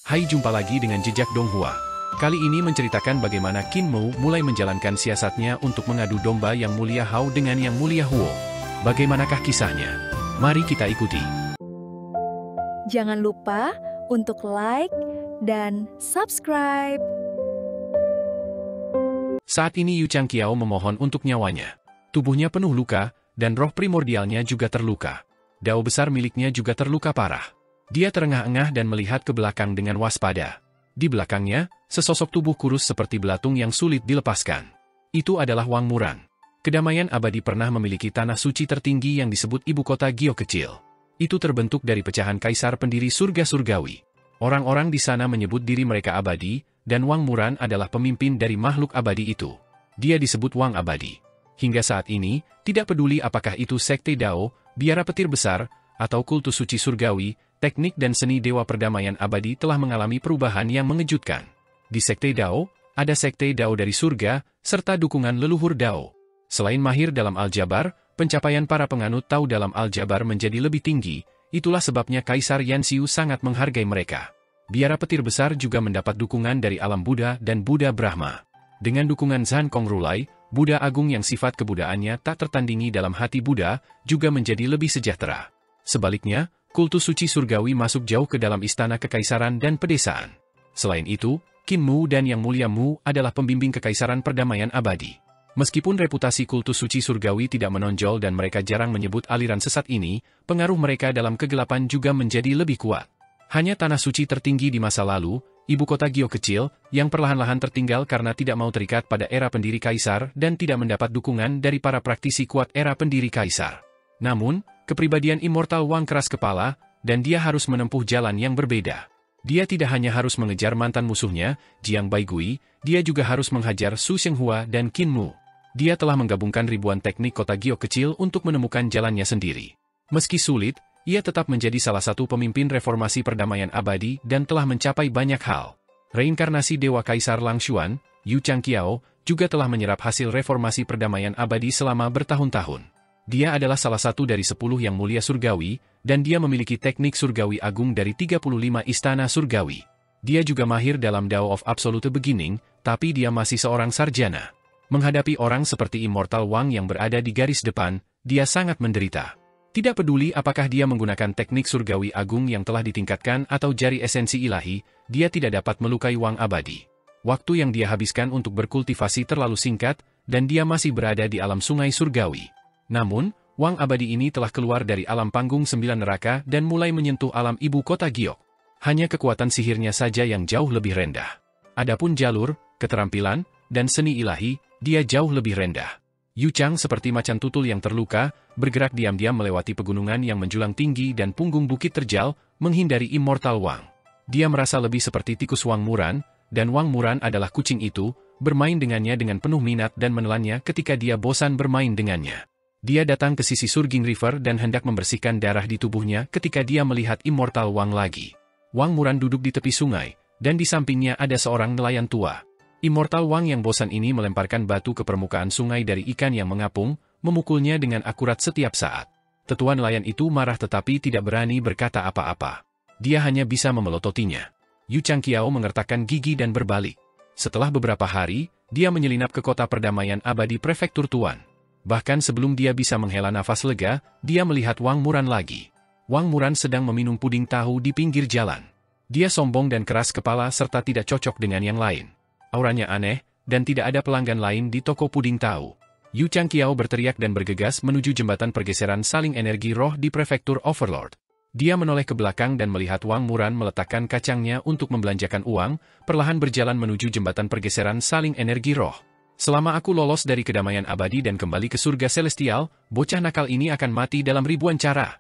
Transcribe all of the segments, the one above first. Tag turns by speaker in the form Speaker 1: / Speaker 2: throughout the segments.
Speaker 1: Hai, jumpa lagi dengan Jejak Donghua. Kali ini menceritakan bagaimana Qin Mu mulai menjalankan siasatnya untuk mengadu domba Yang Mulia Hao dengan Yang Mulia Huo. Bagaimanakah kisahnya? Mari kita ikuti.
Speaker 2: Jangan lupa untuk like dan subscribe.
Speaker 1: Saat ini Yu Changqiao memohon untuk nyawanya. Tubuhnya penuh luka, dan roh primordialnya juga terluka. Dao besar miliknya juga terluka parah. Dia terengah-engah dan melihat ke belakang dengan waspada. Di belakangnya, sesosok tubuh kurus seperti belatung yang sulit dilepaskan. Itu adalah Wang Muran. Kedamaian abadi pernah memiliki tanah suci tertinggi yang disebut ibu kota Gio kecil. Itu terbentuk dari pecahan kaisar pendiri surga surgawi. Orang-orang di sana menyebut diri mereka abadi, dan Wang Muran adalah pemimpin dari makhluk abadi itu. Dia disebut Wang Abadi. Hingga saat ini, tidak peduli apakah itu sekte Dao, biara petir besar, atau kultus suci surgawi, teknik dan seni dewa perdamaian abadi telah mengalami perubahan yang mengejutkan. Di sekte Dao, ada sekte Dao dari surga, serta dukungan leluhur Dao. Selain mahir dalam aljabar, pencapaian para penganut Tao dalam aljabar menjadi lebih tinggi, itulah sebabnya Kaisar Yanxiu sangat menghargai mereka. Biara petir besar juga mendapat dukungan dari alam Buddha dan Buddha Brahma. Dengan dukungan Zhan Kongrulai, Buddha Agung yang sifat kebudaannya tak tertandingi dalam hati Buddha, juga menjadi lebih sejahtera. Sebaliknya, kultus suci surgawi masuk jauh ke dalam istana kekaisaran dan pedesaan. Selain itu, Qin Mu dan Yang Mulia Mu adalah pembimbing kekaisaran perdamaian abadi. Meskipun reputasi kultus suci surgawi tidak menonjol dan mereka jarang menyebut aliran sesat ini, pengaruh mereka dalam kegelapan juga menjadi lebih kuat. Hanya tanah suci tertinggi di masa lalu, ibu kota Gio kecil, yang perlahan-lahan tertinggal karena tidak mau terikat pada era pendiri kaisar dan tidak mendapat dukungan dari para praktisi kuat era pendiri kaisar. Namun, kepribadian immortal Wang keras kepala, dan dia harus menempuh jalan yang berbeda. Dia tidak hanya harus mengejar mantan musuhnya, Jiang Baigui, dia juga harus menghajar Su Shenghua dan Qin Mu. Dia telah menggabungkan ribuan teknik kota Gio kecil untuk menemukan jalannya sendiri. Meski sulit, ia tetap menjadi salah satu pemimpin reformasi perdamaian abadi dan telah mencapai banyak hal. Reinkarnasi Dewa Kaisar Lang Xuan, Yu Changqiao, juga telah menyerap hasil reformasi perdamaian abadi selama bertahun-tahun. Dia adalah salah satu dari 10 yang mulia surgawi, dan dia memiliki teknik surgawi agung dari 35 istana surgawi. Dia juga mahir dalam Dao of Absolute Beginning, tapi dia masih seorang sarjana. Menghadapi orang seperti Immortal Wang yang berada di garis depan, dia sangat menderita. Tidak peduli apakah dia menggunakan teknik surgawi agung yang telah ditingkatkan atau jari esensi ilahi, dia tidak dapat melukai Wang Abadi. Waktu yang dia habiskan untuk berkultivasi terlalu singkat, dan dia masih berada di alam sungai surgawi. Namun, Wang Abadi ini telah keluar dari alam panggung 9 neraka dan mulai menyentuh alam ibu kota Giok. Hanya kekuatan sihirnya saja yang jauh lebih rendah. Adapun jalur, keterampilan, dan seni ilahi, dia jauh lebih rendah. Yu Chang seperti macan tutul yang terluka, bergerak diam-diam melewati pegunungan yang menjulang tinggi dan punggung bukit terjal, menghindari Immortal Wang. Dia merasa lebih seperti tikus Wang Muran, dan Wang Muran adalah kucing itu, bermain dengannya dengan penuh minat dan menelannya ketika dia bosan bermain dengannya. Dia datang ke sisi Surging River dan hendak membersihkan darah di tubuhnya ketika dia melihat Immortal Wang lagi. Wang Muran duduk di tepi sungai, dan di sampingnya ada seorang nelayan tua. Immortal Wang yang bosan ini melemparkan batu ke permukaan sungai dari ikan yang mengapung, memukulnya dengan akurat setiap saat. Tetua nelayan itu marah tetapi tidak berani berkata apa-apa. Dia hanya bisa memelototinya. Yu Changqiao mengertakkan gigi dan berbalik. Setelah beberapa hari, dia menyelinap ke kota perdamaian abadi prefektur Tuan. Bahkan sebelum dia bisa menghela nafas lega, dia melihat Wang Muran lagi. Wang Muran sedang meminum puding tahu di pinggir jalan. Dia sombong dan keras kepala serta tidak cocok dengan yang lain. Auranya aneh, dan tidak ada pelanggan lain di toko puding tahu. Yu Changqiao berteriak dan bergegas menuju jembatan pergeseran saling energi roh di prefektur Overlord. Dia menoleh ke belakang dan melihat Wang Muran meletakkan kacangnya untuk membelanjakan uang, perlahan berjalan menuju jembatan pergeseran saling energi roh. Selama aku lolos dari kedamaian abadi dan kembali ke surga celestial, bocah nakal ini akan mati dalam ribuan cara.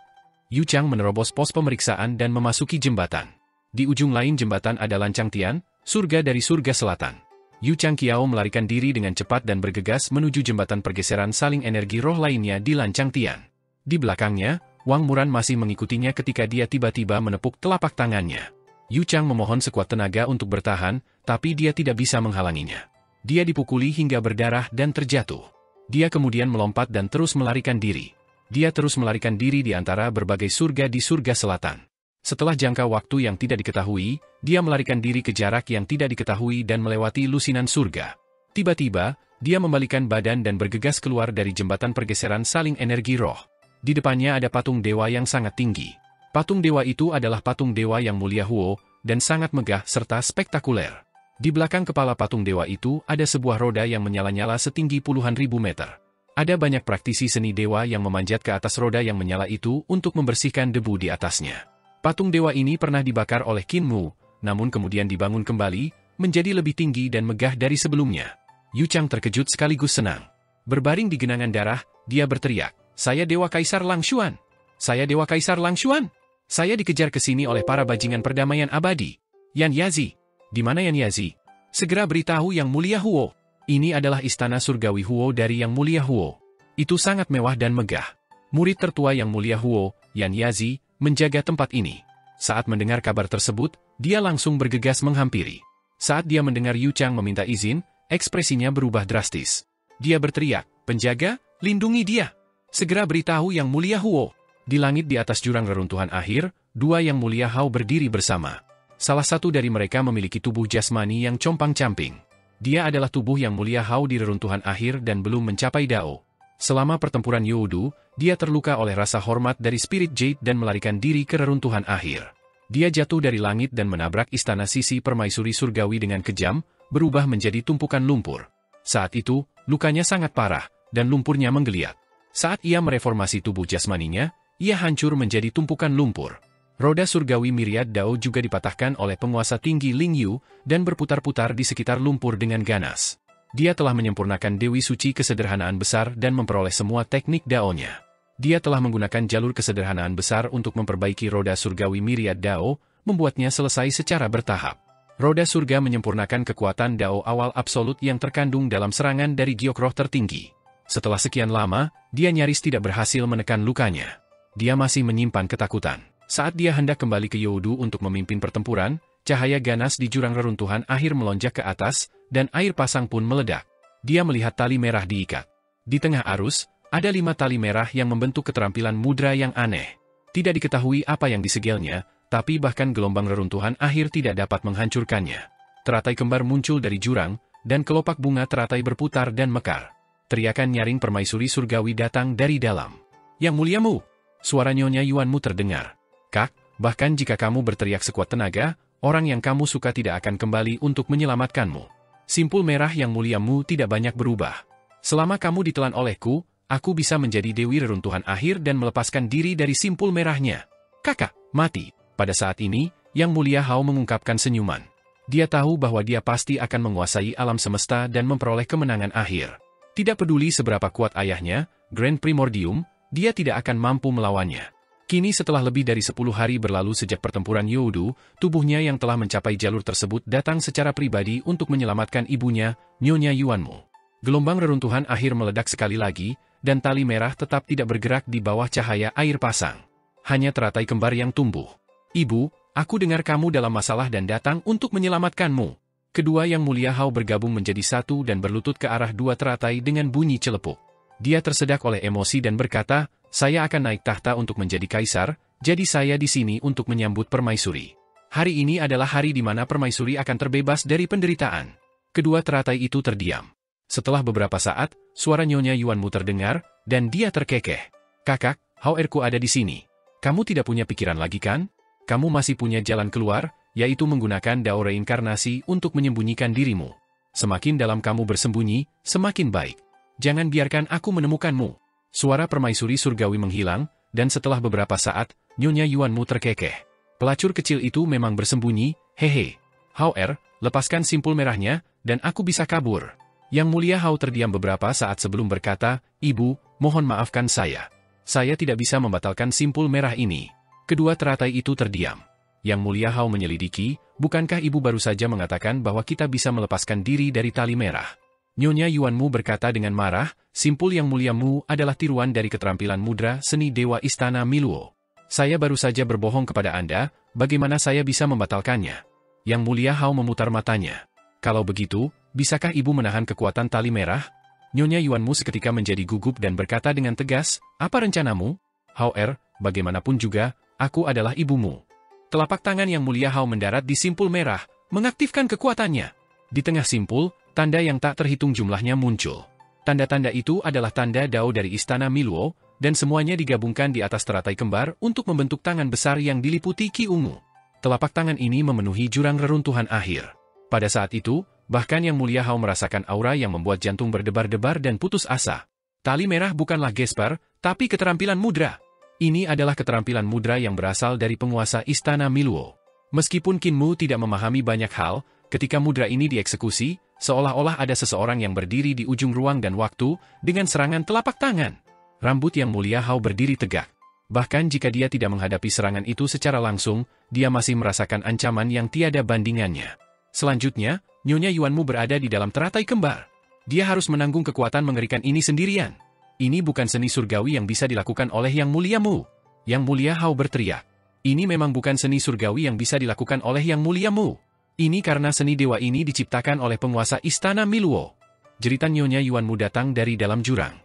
Speaker 1: Yu Chang menerobos pos pemeriksaan dan memasuki jembatan. Di ujung lain jembatan ada Lancang Tian, surga dari surga selatan. Yu Changqiao melarikan diri dengan cepat dan bergegas menuju jembatan pergeseran saling energi roh lainnya di Lancang Tian. Di belakangnya, Wang Muran masih mengikutinya ketika dia tiba-tiba menepuk telapak tangannya. Yu Chang memohon sekuat tenaga untuk bertahan, tapi dia tidak bisa menghalanginya. Dia dipukuli hingga berdarah dan terjatuh. Dia kemudian melompat dan terus melarikan diri. Dia terus melarikan diri di antara berbagai surga di surga selatan. Setelah jangka waktu yang tidak diketahui, dia melarikan diri ke jarak yang tidak diketahui dan melewati lusinan surga. Tiba-tiba, dia membalikan badan dan bergegas keluar dari jembatan pergeseran saling energi roh. Di depannya ada patung dewa yang sangat tinggi. Patung dewa itu adalah patung dewa yang mulia Huo, dan sangat megah serta spektakuler. Di belakang kepala patung dewa itu ada sebuah roda yang menyala-nyala setinggi puluhan ribu meter. Ada banyak praktisi seni dewa yang memanjat ke atas roda yang menyala itu untuk membersihkan debu di atasnya. Patung dewa ini pernah dibakar oleh Qin Mu, namun kemudian dibangun kembali, menjadi lebih tinggi dan megah dari sebelumnya. Yu Chang terkejut sekaligus senang. Berbaring di genangan darah, dia berteriak, "Saya Dewa Kaisar Lang Xuan! Saya Dewa Kaisar Lang Xuan! Saya dikejar ke sini oleh para bajingan perdamaian abadi. Yan Yazi! Di mana Yan Yazi? Segera beritahu Yang Mulia Huo. Ini adalah istana surgawi Huo dari Yang Mulia Huo. Itu sangat mewah dan megah. Murid tertua Yang Mulia Huo, Yan Yazi, menjaga tempat ini." Saat mendengar kabar tersebut, dia langsung bergegas menghampiri. Saat dia mendengar Yu Chang meminta izin, ekspresinya berubah drastis. Dia berteriak, "Penjaga, lindungi dia! Segera beritahu Yang Mulia Huo." Di langit di atas jurang reruntuhan akhir, dua Yang Mulia Hao berdiri bersama. Salah satu dari mereka memiliki tubuh jasmani yang compang-camping. Dia adalah tubuh Yang Mulia Hao di reruntuhan akhir dan belum mencapai Dao. Selama pertempuran Youdu, dia terluka oleh rasa hormat dari Spirit Jade dan melarikan diri ke reruntuhan akhir. Dia jatuh dari langit dan menabrak istana sisi permaisuri surgawi dengan kejam, berubah menjadi tumpukan lumpur. Saat itu, lukanya sangat parah, dan lumpurnya menggeliat. Saat ia mereformasi tubuh jasmaninya, ia hancur menjadi tumpukan lumpur. Roda surgawi Myriad Dao juga dipatahkan oleh penguasa tinggi Ling Yu, dan berputar-putar di sekitar lumpur dengan ganas. Dia telah menyempurnakan Dewi Suci kesederhanaan besar dan memperoleh semua teknik Dao-nya. Dia telah menggunakan jalur kesederhanaan besar untuk memperbaiki roda surgawi Myriad Dao, membuatnya selesai secara bertahap. Roda surga menyempurnakan kekuatan Dao awal absolut yang terkandung dalam serangan dari giok roh tertinggi. Setelah sekian lama, dia nyaris tidak berhasil menekan lukanya. Dia masih menyimpan ketakutan. Saat dia hendak kembali ke Youdu untuk memimpin pertempuran, cahaya ganas di jurang reruntuhan akhir melonjak ke atas, dan air pasang pun meledak. Dia melihat tali merah diikat. Di tengah arus, ada 5 tali merah yang membentuk keterampilan mudra yang aneh. Tidak diketahui apa yang disegelnya, tapi bahkan gelombang reruntuhan akhir tidak dapat menghancurkannya. Teratai kembar muncul dari jurang, dan kelopak bunga teratai berputar dan mekar. Teriakan nyaring permaisuri surgawi datang dari dalam. "Yang Muliamu!" Suara Nyonya Yuanmu terdengar. "Kak, bahkan jika kamu berteriak sekuat tenaga, orang yang kamu suka tidak akan kembali untuk menyelamatkanmu. Simpul merah Yang Muliamu tidak banyak berubah. Selama kamu ditelan olehku, aku bisa menjadi Dewi Reruntuhan Akhir dan melepaskan diri dari simpul merahnya. Kakak, mati." Pada saat ini, Yang Mulia Hao mengungkapkan senyuman. Dia tahu bahwa dia pasti akan menguasai alam semesta dan memperoleh kemenangan akhir. Tidak peduli seberapa kuat ayahnya, Grand Primordium, dia tidak akan mampu melawannya. Kini setelah lebih dari 10 hari berlalu sejak pertempuran Youdu, tubuhnya yang telah mencapai jalur tersebut datang secara pribadi untuk menyelamatkan ibunya, Nyonya Yuanmu. Gelombang reruntuhan akhir meledak sekali lagi, dan tali merah tetap tidak bergerak di bawah cahaya air pasang. Hanya teratai kembar yang tumbuh. "Ibu, aku dengar kamu dalam masalah dan datang untuk menyelamatkanmu." Kedua Yang Mulia Hao bergabung menjadi satu dan berlutut ke arah dua teratai dengan bunyi celepuk. Dia tersedak oleh emosi dan berkata, "Saya akan naik tahta untuk menjadi kaisar, jadi saya di sini untuk menyambut permaisuri. Hari ini adalah hari di mana permaisuri akan terbebas dari penderitaan." Kedua teratai itu terdiam. Setelah beberapa saat, suara Nyonya Yuanmu terdengar, dan dia terkekeh. "Kakak, Hao Erku ada di sini. Kamu tidak punya pikiran lagi kan? Kamu masih punya jalan keluar, yaitu menggunakan Dao reinkarnasi untuk menyembunyikan dirimu. Semakin dalam kamu bersembunyi, semakin baik. Jangan biarkan aku menemukanmu." Suara permaisuri surgawi menghilang, dan setelah beberapa saat, Nyonya Yuanmu terkekeh. "Pelacur kecil itu memang bersembunyi, hehe. Hao Er, lepaskan simpul merahnya, dan aku bisa kabur." Yang Mulia Hao terdiam beberapa saat sebelum berkata, "Ibu, mohon maafkan saya. Saya tidak bisa membatalkan simpul merah ini." Kedua teratai itu terdiam. Yang Mulia Hao menyelidiki, "Bukankah ibu baru saja mengatakan bahwa kita bisa melepaskan diri dari tali merah?" Nyonya Yuanmu berkata dengan marah, "Simpul Yang Muliamu adalah tiruan dari keterampilan mudra seni Dewa Istana Miluo. Saya baru saja berbohong kepada Anda, bagaimana saya bisa membatalkannya?" Yang Mulia Hao memutar matanya. "Kalau begitu, bisakah ibu menahan kekuatan tali merah?" Nyonya Yuanmu seketika menjadi gugup dan berkata dengan tegas, "Apa rencanamu?" "Hao Er, bagaimanapun juga, aku adalah ibumu. telapak tangan Yang Mulia Hao mendarat di simpul merah, mengaktifkan kekuatannya. Di tengah simpul, tanda yang tak terhitung jumlahnya muncul. Tanda-tanda itu adalah tanda Dao dari Istana Miluo, dan semuanya digabungkan di atas teratai kembar untuk membentuk tangan besar yang diliputi Ki ungu. Telapak tangan ini memenuhi jurang reruntuhan akhir. Pada saat itu, bahkan Yang Mulia Hao merasakan aura yang membuat jantung berdebar-debar dan putus asa. Tali merah bukanlah gesper, tapi keterampilan mudra. Ini adalah keterampilan mudra yang berasal dari penguasa Istana Miluo. Meskipun Qin Mu tidak memahami banyak hal, ketika mudra ini dieksekusi, seolah-olah ada seseorang yang berdiri di ujung ruang dan waktu, dengan serangan telapak tangan. Rambut Yang Mulia Hao berdiri tegak. Bahkan jika dia tidak menghadapi serangan itu secara langsung, dia masih merasakan ancaman yang tiada bandingannya. Selanjutnya, Nyonya Yuan Mu berada di dalam teratai kembar. Dia harus menanggung kekuatan mengerikan ini sendirian. Ini bukan seni surgawi yang bisa dilakukan oleh Yang Mulia Mu. Yang Mulia Hao berteriak. Ini memang bukan seni surgawi yang bisa dilakukan oleh Yang Mulia Mu. Ini karena seni dewa ini diciptakan oleh penguasa Istana Miluo. Jeritan Nyonya Yuan Mu datang dari dalam jurang.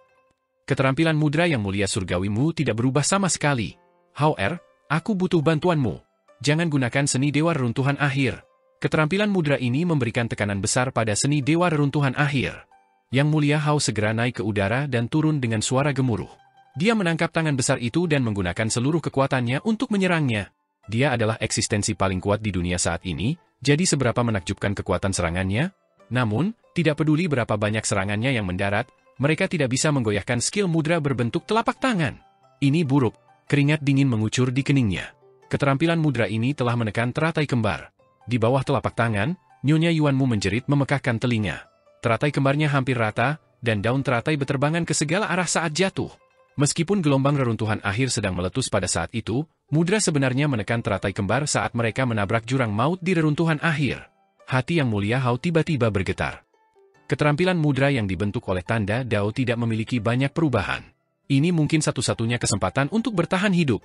Speaker 1: Keterampilan mudra Yang Mulia Surgawi Mu tidak berubah sama sekali. Hao Er, aku butuh bantuanmu. Jangan gunakan seni dewa reruntuhan akhir. Keterampilan mudra ini memberikan tekanan besar pada seni dewa reruntuhan akhir. Yang Mulia Hao segera naik ke udara dan turun dengan suara gemuruh. Dia menangkap tangan besar itu dan menggunakan seluruh kekuatannya untuk menyerangnya. Dia adalah eksistensi paling kuat di dunia saat ini, jadi seberapa menakjubkan kekuatan serangannya? Namun, tidak peduli berapa banyak serangannya yang mendarat, mereka tidak bisa menggoyahkan skill mudra berbentuk telapak tangan. Ini buruk. Keringat dingin mengucur di keningnya. Keterampilan mudra ini telah menekan teratai kembar. Di bawah telapak tangan, Nyonya Yuan Mu menjerit memekakkan telinga. Teratai kembarnya hampir rata, dan daun teratai berterbangan ke segala arah saat jatuh. Meskipun gelombang reruntuhan akhir sedang meletus pada saat itu, mudra sebenarnya menekan teratai kembar saat mereka menabrak jurang maut di reruntuhan akhir. Hati Yang Mulia Hao tiba-tiba bergetar. Keterampilan mudra yang dibentuk oleh tanda Dao tidak memiliki banyak perubahan. Ini mungkin satu-satunya kesempatan untuk bertahan hidup.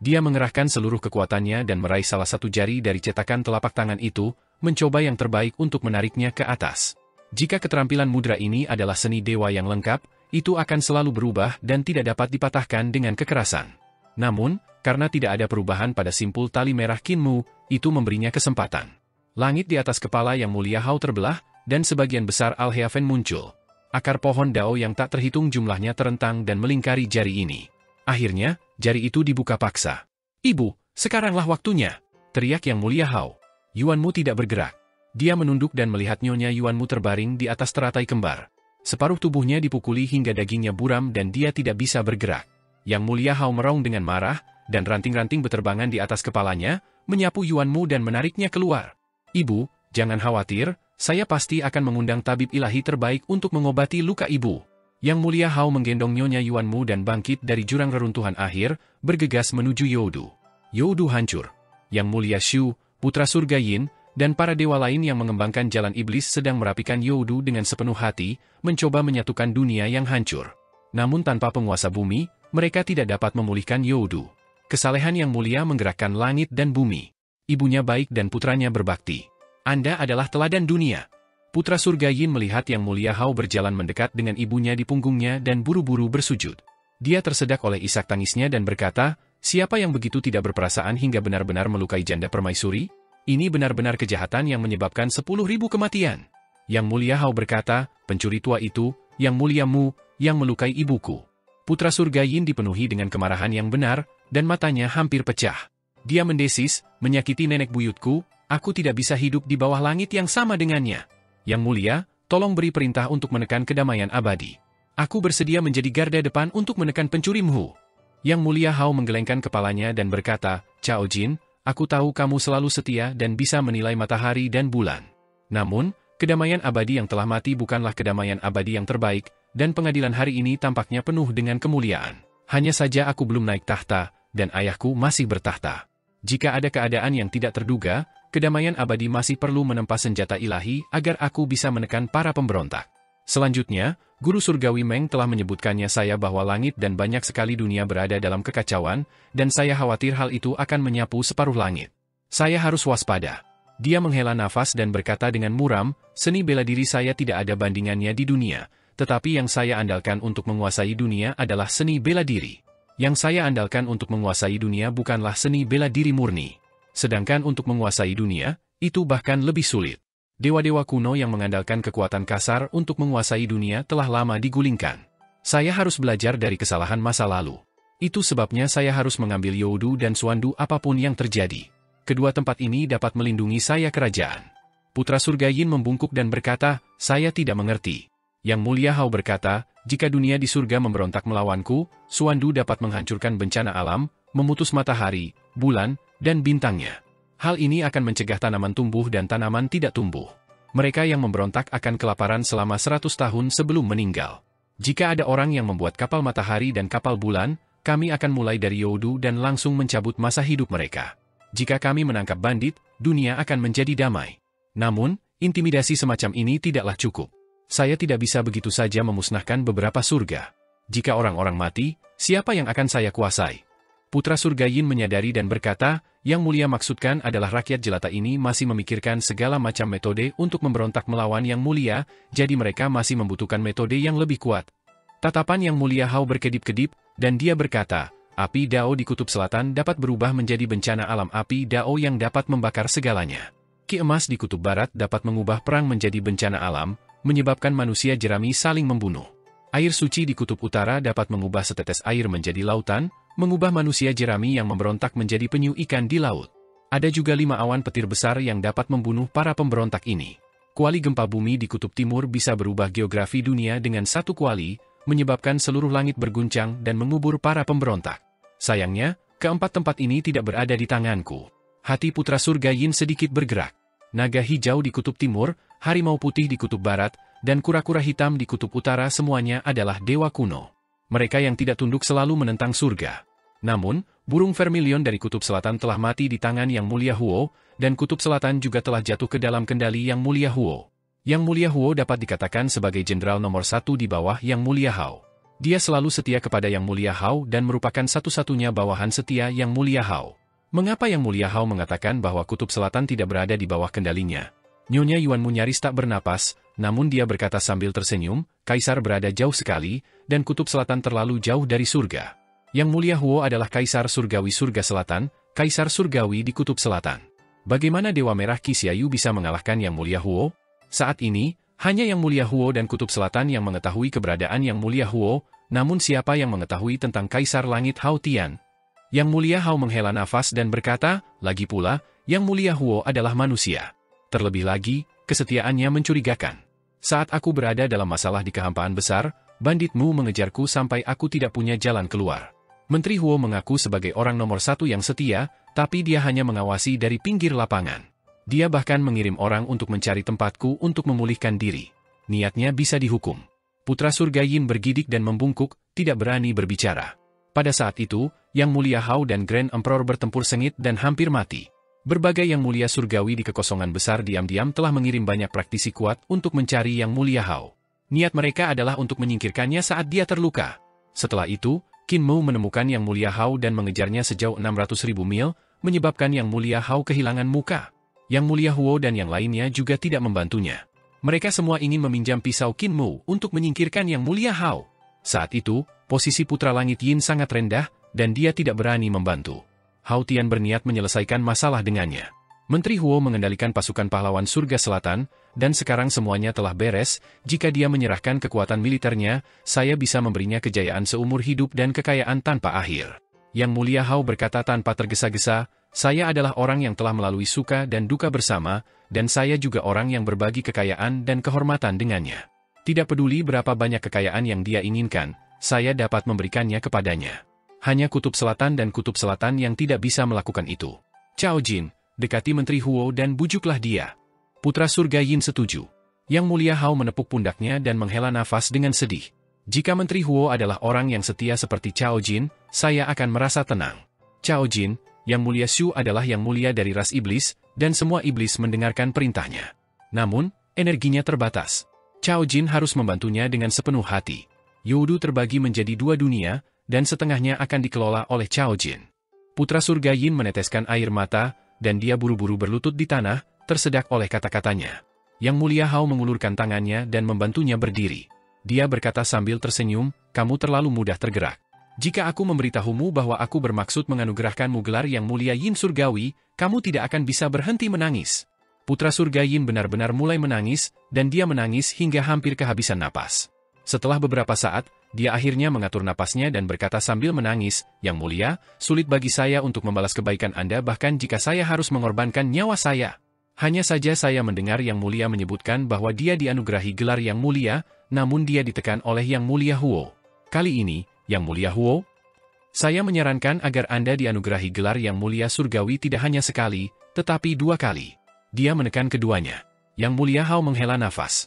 Speaker 1: Dia mengerahkan seluruh kekuatannya dan meraih salah satu jari dari cetakan telapak tangan itu, mencoba yang terbaik untuk menariknya ke atas. Jika keterampilan mudra ini adalah seni dewa yang lengkap, itu akan selalu berubah dan tidak dapat dipatahkan dengan kekerasan. Namun, karena tidak ada perubahan pada simpul tali merah Qin Mu, itu memberinya kesempatan. Langit di atas kepala Yang Mulia Hao terbelah, dan sebagian besar Al-Heaven muncul. Akar pohon Dao yang tak terhitung jumlahnya terentang dan melingkari jari ini. Akhirnya, jari itu dibuka paksa. "Ibu, sekaranglah waktunya!" teriak Yang Mulia Hao. Yuan Mu tidak bergerak. Dia menunduk dan melihat Nyonya Yuan Mu terbaring di atas teratai kembar. Separuh tubuhnya dipukuli hingga dagingnya buram dan dia tidak bisa bergerak. Yang Mulia Hao meraung dengan marah, dan ranting-ranting beterbangan di atas kepalanya, menyapu Yuan Mu dan menariknya keluar. "Ibu, jangan khawatir, saya pasti akan mengundang tabib ilahi terbaik untuk mengobati luka ibu." Yang Mulia Hao menggendong Nyonya Yuan Mu dan bangkit dari jurang reruntuhan akhir, bergegas menuju Youdu. Youdu hancur. Yang Mulia Shu, putra surga Yin, dan para dewa lain yang mengembangkan jalan iblis sedang merapikan Youdu dengan sepenuh hati, mencoba menyatukan dunia yang hancur. Namun tanpa penguasa bumi, mereka tidak dapat memulihkan Youdu. Kesalehan Yang Mulia menggerakkan langit dan bumi. Ibunya baik dan putranya berbakti. Anda adalah teladan dunia. Putra surga Yin melihat Yang Mulia Hao berjalan mendekat dengan ibunya di punggungnya dan buru-buru bersujud. Dia tersedak oleh isak tangisnya dan berkata, "Siapa yang begitu tidak berperasaan hingga benar-benar melukai janda permaisuri? Ini benar-benar kejahatan yang menyebabkan 10.000 kematian." Yang Mulia Hao berkata, "Pencuri tua itu, Yang Mulia Mu, yang melukai ibuku." Putra surga Yin dipenuhi dengan kemarahan yang benar, dan matanya hampir pecah. Dia mendesis, "Menyakiti nenek buyutku, aku tidak bisa hidup di bawah langit yang sama dengannya. Yang Mulia, tolong beri perintah untuk menekan kedamaian abadi. Aku bersedia menjadi garda depan untuk menekan pencuri Mhu." Yang Mulia Hao menggelengkan kepalanya dan berkata, "Cao Jin, aku tahu kamu selalu setia dan bisa menilai matahari dan bulan. Namun, kedamaian abadi yang telah mati bukanlah kedamaian abadi yang terbaik, dan pengadilan hari ini tampaknya penuh dengan kemuliaan. Hanya saja aku belum naik tahta, dan ayahku masih bertahta. Jika ada keadaan yang tidak terduga, kedamaian abadi masih perlu menempa senjata ilahi agar aku bisa menekan para pemberontak. Selanjutnya, Guru Surgawi Meng telah menyebutkannya saya bahwa langit dan banyak sekali dunia berada dalam kekacauan, dan saya khawatir hal itu akan menyapu separuh langit. Saya harus waspada." Dia menghela nafas dan berkata dengan muram, "Seni bela diri saya tidak ada bandingannya di dunia, tetapi yang saya andalkan untuk menguasai dunia adalah seni bela diri. Yang saya andalkan untuk menguasai dunia bukanlah seni bela diri murni. Sedangkan untuk menguasai dunia, itu bahkan lebih sulit. Dewa-dewa kuno yang mengandalkan kekuatan kasar untuk menguasai dunia telah lama digulingkan. Saya harus belajar dari kesalahan masa lalu. Itu sebabnya saya harus mengambil Youdu dan Suandu apapun yang terjadi. Kedua tempat ini dapat melindungi saya kerajaan. Putra surga Yin membungkuk dan berkata, saya tidak mengerti. Yang mulia Hao berkata, jika dunia di surga memberontak melawanku, Suandu dapat menghancurkan bencana alam, memutus matahari, bulan, dan bintangnya. Hal ini akan mencegah tanaman tumbuh dan tanaman tidak tumbuh. Mereka yang memberontak akan kelaparan selama 100 tahun sebelum meninggal. Jika ada orang yang membuat kapal matahari dan kapal bulan, kami akan mulai dari Youdu dan langsung mencabut masa hidup mereka. Jika kami menangkap bandit, dunia akan menjadi damai. Namun, intimidasi semacam ini tidaklah cukup. Saya tidak bisa begitu saja memusnahkan beberapa surga. Jika orang-orang mati, siapa yang akan saya kuasai? Putra surga Yin menyadari dan berkata, yang mulia maksudkan adalah rakyat jelata ini masih memikirkan segala macam metode untuk memberontak melawan yang mulia, jadi mereka masih membutuhkan metode yang lebih kuat. Tatapan yang mulia Hao berkedip-kedip, dan dia berkata, api Dao di kutub selatan dapat berubah menjadi bencana alam api Dao yang dapat membakar segalanya. Ki emas di kutub barat dapat mengubah perang menjadi bencana alam, menyebabkan manusia jerami saling membunuh. Air suci di kutub utara dapat mengubah setetes air menjadi lautan, mengubah manusia jerami yang memberontak menjadi penyu ikan di laut. Ada juga 5 awan petir besar yang dapat membunuh para pemberontak ini. Kuali gempa bumi di kutub timur bisa berubah geografi dunia dengan satu kuali, menyebabkan seluruh langit berguncang dan mengubur para pemberontak. Sayangnya, keempat tempat ini tidak berada di tanganku. Hati putra surga Yin sedikit bergerak. Naga hijau di kutub timur, harimau putih di kutub barat, dan kura-kura hitam di kutub utara semuanya adalah dewa kuno. Mereka yang tidak tunduk selalu menentang surga. Namun, burung vermilion dari kutub selatan telah mati di tangan Yang Mulia Huo, dan kutub selatan juga telah jatuh ke dalam kendali Yang Mulia Huo. Yang Mulia Huo dapat dikatakan sebagai jenderal nomor 1 di bawah Yang Mulia Hao. Dia selalu setia kepada Yang Mulia Hao dan merupakan satu-satunya bawahan setia Yang Mulia Hao. Mengapa Yang Mulia Hao mengatakan bahwa kutub selatan tidak berada di bawah kendalinya? Nyonya Yuanmu nyaris tak bernapas, namun dia berkata sambil tersenyum, Kaisar berada jauh sekali, dan kutub selatan terlalu jauh dari surga. Yang Mulia Huo adalah Kaisar Surgawi Surga Selatan, Kaisar Surgawi di kutub selatan. Bagaimana Dewa Merah Qi Xiaoyu bisa mengalahkan Yang Mulia Huo? Saat ini, hanya Yang Mulia Huo dan kutub selatan yang mengetahui keberadaan Yang Mulia Huo, namun siapa yang mengetahui tentang Kaisar Langit Hao Tian? Yang Mulia Hao menghela nafas dan berkata, lagi pula, Yang Mulia Huo adalah manusia. Terlebih lagi, kesetiaannya mencurigakan. Saat aku berada dalam masalah di kehampaan besar, banditmu mengejarku sampai aku tidak punya jalan keluar. Menteri Huo mengaku sebagai orang nomor 1 yang setia, tapi dia hanya mengawasi dari pinggir lapangan. Dia bahkan mengirim orang untuk mencari tempatku untuk memulihkan diri. Niatnya bisa dihukum. Putra surga Yin bergidik dan membungkuk, tidak berani berbicara. Pada saat itu, Yang Mulia Hao dan Grand Emperor bertempur sengit dan hampir mati. Berbagai Yang Mulia Surgawi di kekosongan besar diam-diam telah mengirim banyak praktisi kuat untuk mencari Yang Mulia Hao. Niat mereka adalah untuk menyingkirkannya saat dia terluka. Setelah itu, Qin Mu menemukan Yang Mulia Hao dan mengejarnya sejauh 600.000 mil, menyebabkan Yang Mulia Hao kehilangan muka. Yang Mulia Huo dan yang lainnya juga tidak membantunya. Mereka semua ingin meminjam pisau Qin Mu untuk menyingkirkan Yang Mulia Hao. Saat itu, posisi Putra Langit Yin sangat rendah, dan dia tidak berani membantu. Hao Tian berniat menyelesaikan masalah dengannya. Menteri Huo mengendalikan pasukan pahlawan surga selatan, dan sekarang semuanya telah beres. Jika dia menyerahkan kekuatan militernya, saya bisa memberinya kejayaan seumur hidup dan kekayaan tanpa akhir. Yang Mulia Hao berkata tanpa tergesa-gesa, saya adalah orang yang telah melalui suka dan duka bersama, dan saya juga orang yang berbagi kekayaan dan kehormatan dengannya. Tidak peduli berapa banyak kekayaan yang dia inginkan, saya dapat memberikannya kepadanya. Hanya kutub selatan dan kutub selatan yang tidak bisa melakukan itu. Cao Jin, dekati Menteri Huo dan bujuklah dia. Putra surga Yin setuju. Yang Mulia Hao menepuk pundaknya dan menghela nafas dengan sedih. Jika Menteri Huo adalah orang yang setia seperti Cao Jin, saya akan merasa tenang. Cao Jin, Yang Mulia Shu adalah yang mulia dari ras iblis, dan semua iblis mendengarkan perintahnya. Namun, energinya terbatas. Cao Jin harus membantunya dengan sepenuh hati. Youdu terbagi menjadi 2 dunia, dan setengahnya akan dikelola oleh Cao Jin. Putra surga Yin meneteskan air mata, dan dia buru-buru berlutut di tanah, tersedak oleh kata-katanya. Yang Mulia Hao mengulurkan tangannya dan membantunya berdiri. Dia berkata sambil tersenyum, kamu terlalu mudah tergerak. Jika aku memberitahumu bahwa aku bermaksud menganugerahkanmu gelar yang mulia Yin Surgawi, kamu tidak akan bisa berhenti menangis. Putra surga Yin benar-benar mulai menangis, dan dia menangis hingga hampir kehabisan napas. Setelah beberapa saat, dia akhirnya mengatur napasnya dan berkata sambil menangis, "Yang mulia, sulit bagi saya untuk membalas kebaikan Anda bahkan jika saya harus mengorbankan nyawa saya. Hanya saja saya mendengar Yang Mulia menyebutkan bahwa dia dianugerahi gelar Yang Mulia, namun dia ditekan oleh Yang Mulia Huo. Kali ini, Yang Mulia Huo, saya menyarankan agar Anda dianugerahi gelar Yang Mulia Surgawi tidak hanya sekali, tetapi 2 kali. Dia menekan keduanya. Yang Mulia Hao menghela nafas.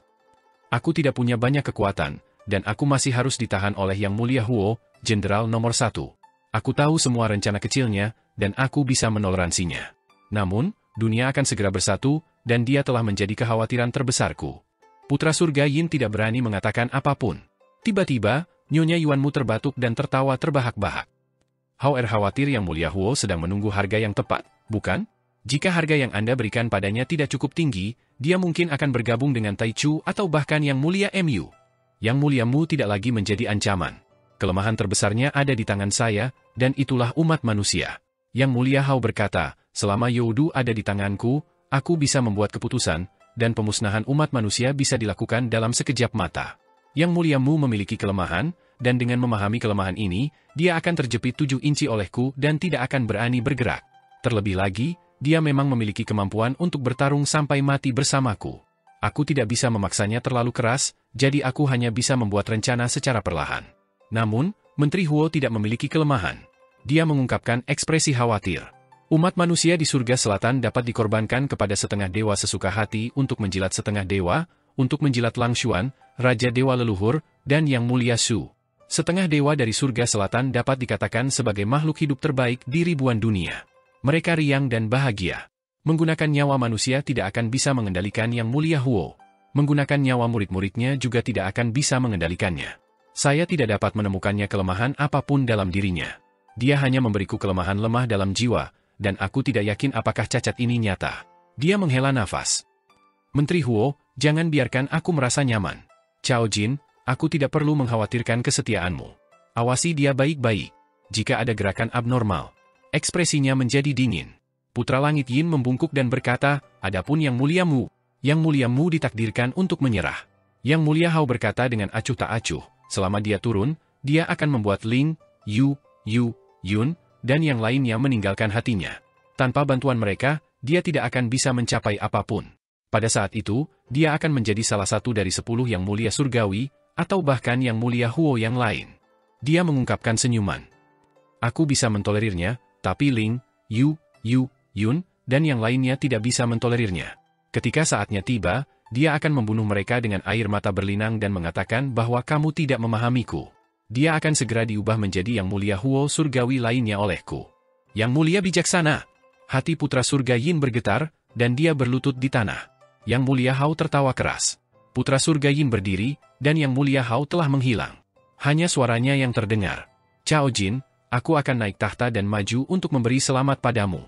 Speaker 1: Aku tidak punya banyak kekuatan, dan aku masih harus ditahan oleh Yang Mulia Huo, Jenderal nomor 1. Aku tahu semua rencana kecilnya, dan aku bisa menoleransinya. Namun, dunia akan segera bersatu, dan dia telah menjadi kekhawatiran terbesarku." Putra surga Yin tidak berani mengatakan apapun. Tiba-tiba, Nyonya Yuanmu terbatuk dan tertawa terbahak-bahak. "Hao khawatir Yang Mulia Huo sedang menunggu harga yang tepat, bukan? Jika harga yang Anda berikan padanya tidak cukup tinggi, dia mungkin akan bergabung dengan Taichu atau bahkan Yang Mulia Mu. Yang Muliamu tidak lagi menjadi ancaman. Kelemahan terbesarnya ada di tangan saya, dan itulah umat manusia." Yang Mulia Hao berkata, "Selama Youdu ada di tanganku, aku bisa membuat keputusan, dan pemusnahan umat manusia bisa dilakukan dalam sekejap mata. Yang Muliamu memiliki kelemahan, dan dengan memahami kelemahan ini, dia akan terjepit 7 inci olehku dan tidak akan berani bergerak. Terlebih lagi, dia memang memiliki kemampuan untuk bertarung sampai mati bersamaku. Aku tidak bisa memaksanya terlalu keras, jadi aku hanya bisa membuat rencana secara perlahan." Namun, Menteri Huo tidak memiliki kelemahan. Dia mengungkapkan ekspresi khawatir. Umat manusia di surga selatan dapat dikorbankan kepada setengah dewa sesuka hati untuk menjilat setengah dewa, untuk menjilat Lang Xuan, Raja Dewa Leluhur, dan Yang Mulia Su. Setengah dewa dari surga selatan dapat dikatakan sebagai makhluk hidup terbaik di ribuan dunia. Mereka riang dan bahagia. Menggunakan nyawa manusia tidak akan bisa mengendalikan Yang Mulia Huo. Menggunakan nyawa murid-muridnya juga tidak akan bisa mengendalikannya. Saya tidak dapat menemukannya kelemahan apapun dalam dirinya. Dia hanya memberiku kelemahan lemah dalam jiwa, dan aku tidak yakin apakah cacat ini nyata. Dia menghela nafas. "Menteri Huo, jangan biarkan aku merasa nyaman. Cao Jin, aku tidak perlu mengkhawatirkan kesetiaanmu. Awasi dia baik-baik. Jika ada gerakan abnormal." Ekspresinya menjadi dingin. Putra Langit Yin membungkuk dan berkata, "Adapun Yang Muliamu, Yang Muliamu ditakdirkan untuk menyerah." Yang Mulia Hao berkata dengan acuh tak acuh, selama dia turun, dia akan membuat Ling, Yu, Yun, dan yang lainnya meninggalkan hatinya. Tanpa bantuan mereka, dia tidak akan bisa mencapai apapun. Pada saat itu, dia akan menjadi salah satu dari 10 Yang Mulia Surgawi, atau bahkan Yang Mulia Huo yang lain. Dia mengungkapkan senyuman. "Aku bisa mentolerirnya, tapi Ling, Yu, Yun, dan yang lainnya tidak bisa mentolerirnya. Ketika saatnya tiba, dia akan membunuh mereka dengan air mata berlinang dan mengatakan bahwa kamu tidak memahamiku. Dia akan segera diubah menjadi Yang Mulia Huo Surgawi lainnya olehku." "Yang Mulia bijaksana." Hati putra surga Yin bergetar, dan dia berlutut di tanah. Yang Mulia Hao tertawa keras. Putra surga Yin berdiri, dan Yang Mulia Hao telah menghilang. Hanya suaranya yang terdengar. "Cao Jin, aku akan naik tahta dan maju untuk memberi selamat padamu."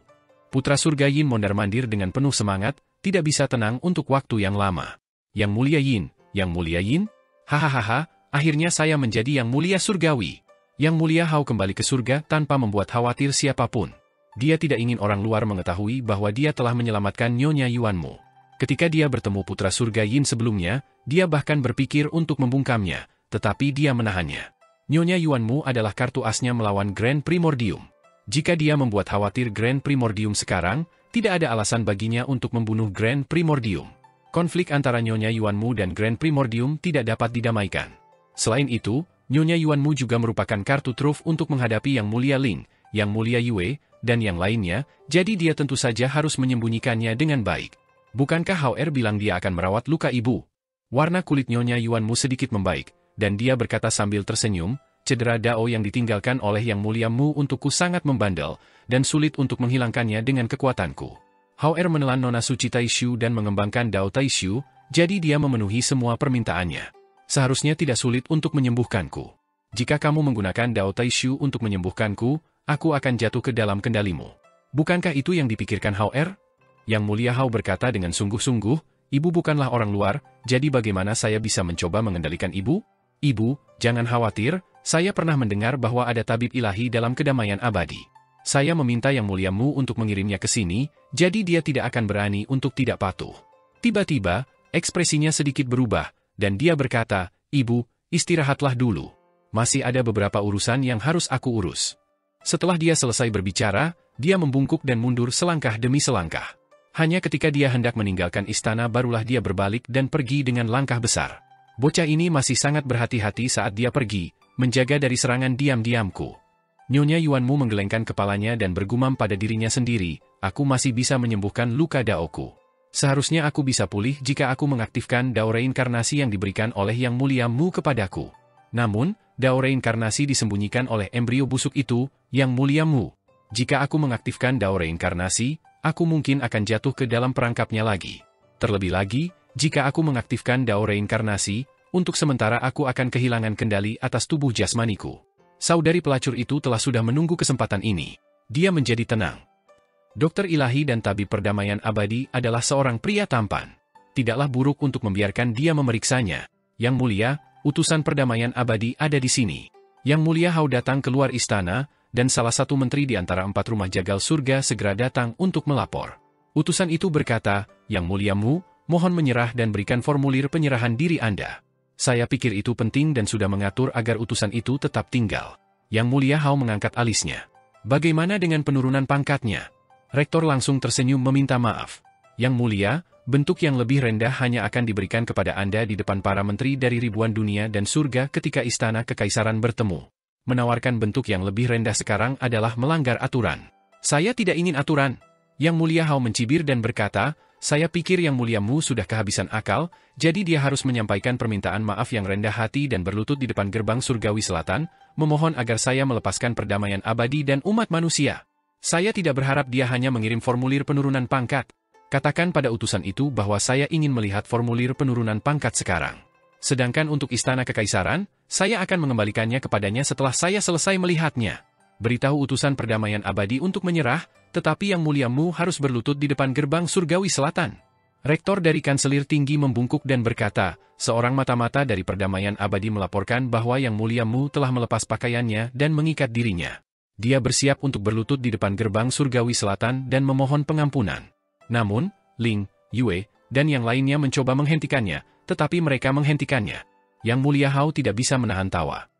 Speaker 1: Putra surga Yin mondar-mandir dengan penuh semangat, tidak bisa tenang untuk waktu yang lama. "Yang Mulia Yin, Yang Mulia Yin? Hahaha, akhirnya saya menjadi Yang Mulia Surgawi." Yang Mulia Hao kembali ke surga tanpa membuat khawatir siapapun. Dia tidak ingin orang luar mengetahui bahwa dia telah menyelamatkan Nyonya Yuanmu. Ketika dia bertemu putra surga Yin sebelumnya, dia bahkan berpikir untuk membungkamnya, tetapi dia menahannya. Nyonya Yuanmu adalah kartu asnya melawan Grand Primordium. Jika dia membuat khawatir Grand Primordium sekarang, tidak ada alasan baginya untuk membunuh Grand Primordium. Konflik antara Nyonya Yuanmu dan Grand Primordium tidak dapat didamaikan. Selain itu, Nyonya Yuanmu juga merupakan kartu truf untuk menghadapi Yang Mulia Ling, Yang Mulia Yue, dan yang lainnya, jadi dia tentu saja harus menyembunyikannya dengan baik. Bukankah Hao bilang dia akan merawat luka ibu? Warna kulit Nyonya Yuanmu sedikit membaik, dan dia berkata sambil tersenyum, "Cedera Dao yang ditinggalkan oleh Yang Mulia Mu untukku sangat membandel, dan sulit untuk menghilangkannya dengan kekuatanku." Hao menelan Nona Suci Taishu dan mengembangkan Dao Taishu, jadi dia memenuhi semua permintaannya. "Seharusnya tidak sulit untuk menyembuhkanku. Jika kamu menggunakan Dao Taishu untuk menyembuhkanku, aku akan jatuh ke dalam kendalimu." Bukankah itu yang dipikirkan Hao? Yang Mulia Hao berkata dengan sungguh-sungguh, "Ibu bukanlah orang luar, jadi bagaimana saya bisa mencoba mengendalikan ibu? Ibu, jangan khawatir, Saya pernah mendengar bahwa ada tabib ilahi dalam kedamaian abadi. Saya meminta Yang Mulia-Mu untuk mengirimnya ke sini, jadi dia tidak akan berani untuk tidak patuh. Tiba-tiba, ekspresinya sedikit berubah, dan dia berkata, "Ibu, istirahatlah dulu. Masih ada beberapa urusan yang harus aku urus." Setelah dia selesai berbicara, dia membungkuk dan mundur selangkah demi selangkah. Hanya ketika dia hendak meninggalkan istana barulah dia berbalik dan pergi dengan langkah besar. Bocah ini masih sangat berhati-hati saat dia pergi, menjaga dari serangan diam-diamku. Nyonya Yuanmu menggelengkan kepalanya dan bergumam pada dirinya sendiri, "Aku masih bisa menyembuhkan luka Daoku. Seharusnya aku bisa pulih jika aku mengaktifkan dao reinkarnasi yang diberikan oleh Yang Mulia-Mu kepadaku. Namun, dao reinkarnasi disembunyikan oleh embrio busuk itu, Yang Mulia-Mu. Jika aku mengaktifkan dao reinkarnasi, aku mungkin akan jatuh ke dalam perangkapnya lagi. Terlebih lagi, jika aku mengaktifkan dao reinkarnasi, untuk sementara aku akan kehilangan kendali atas tubuh jasmaniku." Saudari pelacur itu telah sudah menunggu kesempatan ini. Dia menjadi tenang. Dokter ilahi dan tabib perdamaian abadi adalah seorang pria tampan. Tidaklah buruk untuk membiarkan dia memeriksanya. "Yang Mulia, utusan perdamaian abadi ada di sini." Yang Mulia Hao datang keluar istana, dan salah satu menteri di antara 4 rumah jagal surga segera datang untuk melapor. Utusan itu berkata, "Yang Mulia-Mu, mohon menyerah dan berikan formulir penyerahan diri Anda." Saya pikir itu penting dan sudah mengatur agar utusan itu tetap tinggal. Yang Mulia Hao mengangkat alisnya. "Bagaimana dengan penurunan pangkatnya?" Rektor langsung tersenyum meminta maaf. "Yang Mulia, bentuk yang lebih rendah hanya akan diberikan kepada Anda di depan para menteri dari ribuan dunia dan surga ketika istana kekaisaran bertemu. Menawarkan bentuk yang lebih rendah sekarang adalah melanggar aturan." "Saya tidak ingin aturan." Yang Mulia Hao mencibir dan berkata, "Saya pikir Yang Mulia-Mu sudah kehabisan akal, jadi dia harus menyampaikan permintaan maaf yang rendah hati dan berlutut di depan gerbang surgawi selatan, memohon agar saya melepaskan perdamaian abadi dan umat manusia. Saya tidak berharap dia hanya mengirim formulir penurunan pangkat. Katakan pada utusan itu bahwa saya ingin melihat formulir penurunan pangkat sekarang. Sedangkan untuk istana kekaisaran, saya akan mengembalikannya kepadanya setelah saya selesai melihatnya. Beritahu utusan perdamaian abadi untuk menyerah, tetapi Yang Mulia-Mu harus berlutut di depan gerbang surgawi selatan." Rektor dari Kanselir Tinggi membungkuk dan berkata, "Seorang mata-mata dari perdamaian abadi melaporkan bahwa Yang Mulia-Mu telah melepas pakaiannya dan mengikat dirinya. Dia bersiap untuk berlutut di depan gerbang surgawi selatan dan memohon pengampunan." Namun, Ling, Yue, dan yang lainnya mencoba menghentikannya, tetapi mereka menghentikannya. Yang Mulia Hao tidak bisa menahan tawa.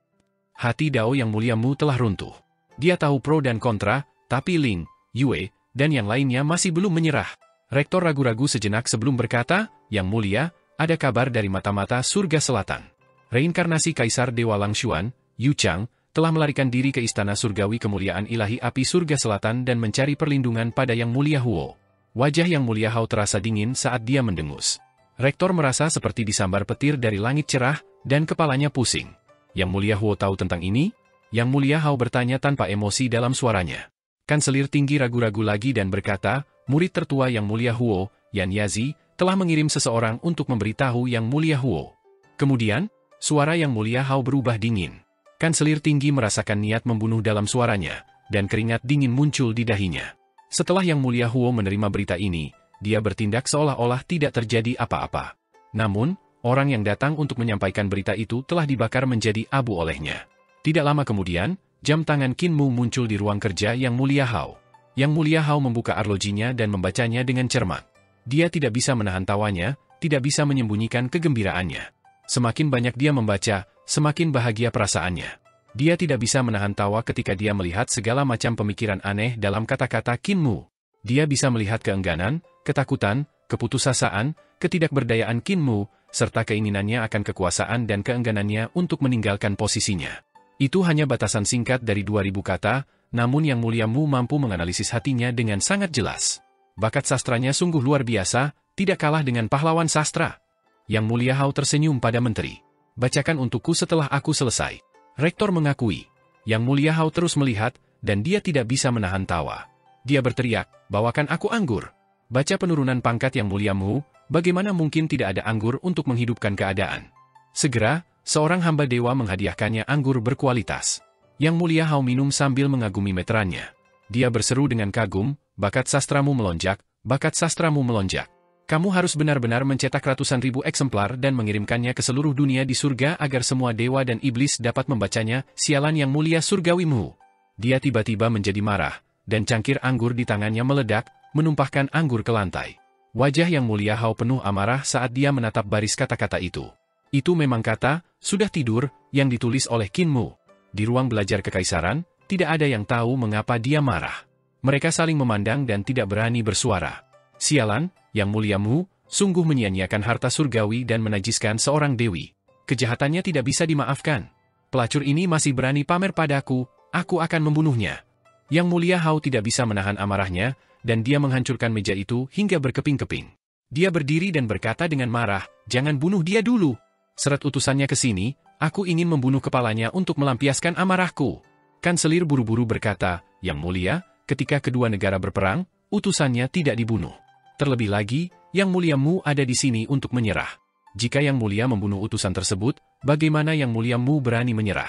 Speaker 1: Hati Dao Yang Mulia-Mu telah runtuh. Dia tahu pro dan kontra, tapi Ling, Yue, dan yang lainnya masih belum menyerah. Rektor ragu-ragu sejenak sebelum berkata, "Yang Mulia, ada kabar dari mata-mata surga selatan. Reinkarnasi Kaisar Dewa Langshuan, Yu Chang, telah melarikan diri ke istana surgawi kemuliaan ilahi api surga selatan dan mencari perlindungan pada Yang Mulia Huo." Wajah Yang Mulia Hao terasa dingin saat dia mendengus. Rektor merasa seperti disambar petir dari langit cerah, dan kepalanya pusing. "Yang Mulia Huo tahu tentang ini?" Yang Mulia Hao bertanya tanpa emosi dalam suaranya. Kanselir Tinggi ragu-ragu lagi dan berkata, "Murid tertua Yang Mulia Huo, Yan Yazi, telah mengirim seseorang untuk memberitahu Yang Mulia Huo." Kemudian, suara Yang Mulia Hao berubah dingin. Kanselir Tinggi merasakan niat membunuh dalam suaranya, dan keringat dingin muncul di dahinya. Setelah Yang Mulia Huo menerima berita ini, dia bertindak seolah-olah tidak terjadi apa-apa. Namun, orang yang datang untuk menyampaikan berita itu telah dibakar menjadi abu olehnya. Tidak lama kemudian, jam tangan Qin Mu muncul di ruang kerja Yang Mulia Hao. Yang Mulia Hao membuka arlojinya dan membacanya dengan cermat. Dia tidak bisa menahan tawanya, tidak bisa menyembunyikan kegembiraannya. Semakin banyak dia membaca, semakin bahagia perasaannya. Dia tidak bisa menahan tawa ketika dia melihat segala macam pemikiran aneh dalam kata-kata Qin Mu. Dia bisa melihat keengganan, ketakutan, keputusasaan, ketidakberdayaan Qin Mu, serta keinginannya akan kekuasaan dan keengganannya untuk meninggalkan posisinya. Itu hanya batasan singkat dari 2000 kata, namun Yang Mulia-Mu mampu menganalisis hatinya dengan sangat jelas. Bakat sastranya sungguh luar biasa, tidak kalah dengan pahlawan sastra. Yang Mulia Hao tersenyum pada menteri. "Bacakan untukku setelah aku selesai." Rektor mengakui. Yang Mulia Hao terus melihat, dan dia tidak bisa menahan tawa. Dia berteriak, "Bawakan aku anggur." "Baca penurunan pangkat Yang Mulia-Mu, bagaimana mungkin tidak ada anggur untuk menghidupkan keadaan?" Segera, seorang hamba dewa menghadiahkannya anggur berkualitas. Yang Mulia Hao minum sambil mengagumi meterannya. Dia berseru dengan kagum, "Bakat sastramu melonjak, bakat sastramu melonjak." Kamu harus benar-benar mencetak ratusan ribu eksemplar dan mengirimkannya ke seluruh dunia di surga agar semua dewa dan iblis dapat membacanya, sialan yang mulia surgawimu. Dia tiba-tiba menjadi marah, dan cangkir anggur di tangannya meledak, menumpahkan anggur ke lantai. Wajah yang mulia Hao penuh amarah saat dia menatap baris kata-kata itu. Itu memang kata, sudah tidur, yang ditulis oleh Qin Mu. Di ruang belajar kekaisaran, tidak ada yang tahu mengapa dia marah. Mereka saling memandang dan tidak berani bersuara. Sialan, yang mulia Mu, sungguh menyia-nyiakan harta surgawi dan menajiskan seorang dewi. Kejahatannya tidak bisa dimaafkan. Pelacur ini masih berani pamer padaku, aku akan membunuhnya. Yang mulia Hao tidak bisa menahan amarahnya, dan dia menghancurkan meja itu hingga berkeping-keping. Dia berdiri dan berkata dengan marah, jangan bunuh dia dulu. Seret utusannya ke sini, aku ingin membunuh kepalanya untuk melampiaskan amarahku. Kanselir buru-buru berkata, yang mulia, ketika kedua negara berperang, utusannya tidak dibunuh. Terlebih lagi, yang mulia Mu ada di sini untuk menyerah. Jika yang mulia membunuh utusan tersebut, bagaimana yang mulia Mu berani menyerah?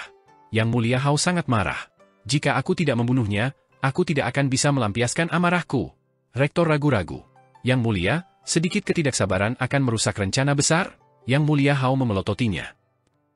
Speaker 1: Yang mulia Hao sangat marah. Jika aku tidak membunuhnya, aku tidak akan bisa melampiaskan amarahku. Rektor ragu-ragu. Yang mulia, sedikit ketidaksabaran akan merusak rencana besar? Yang mulia Hao memelototinya.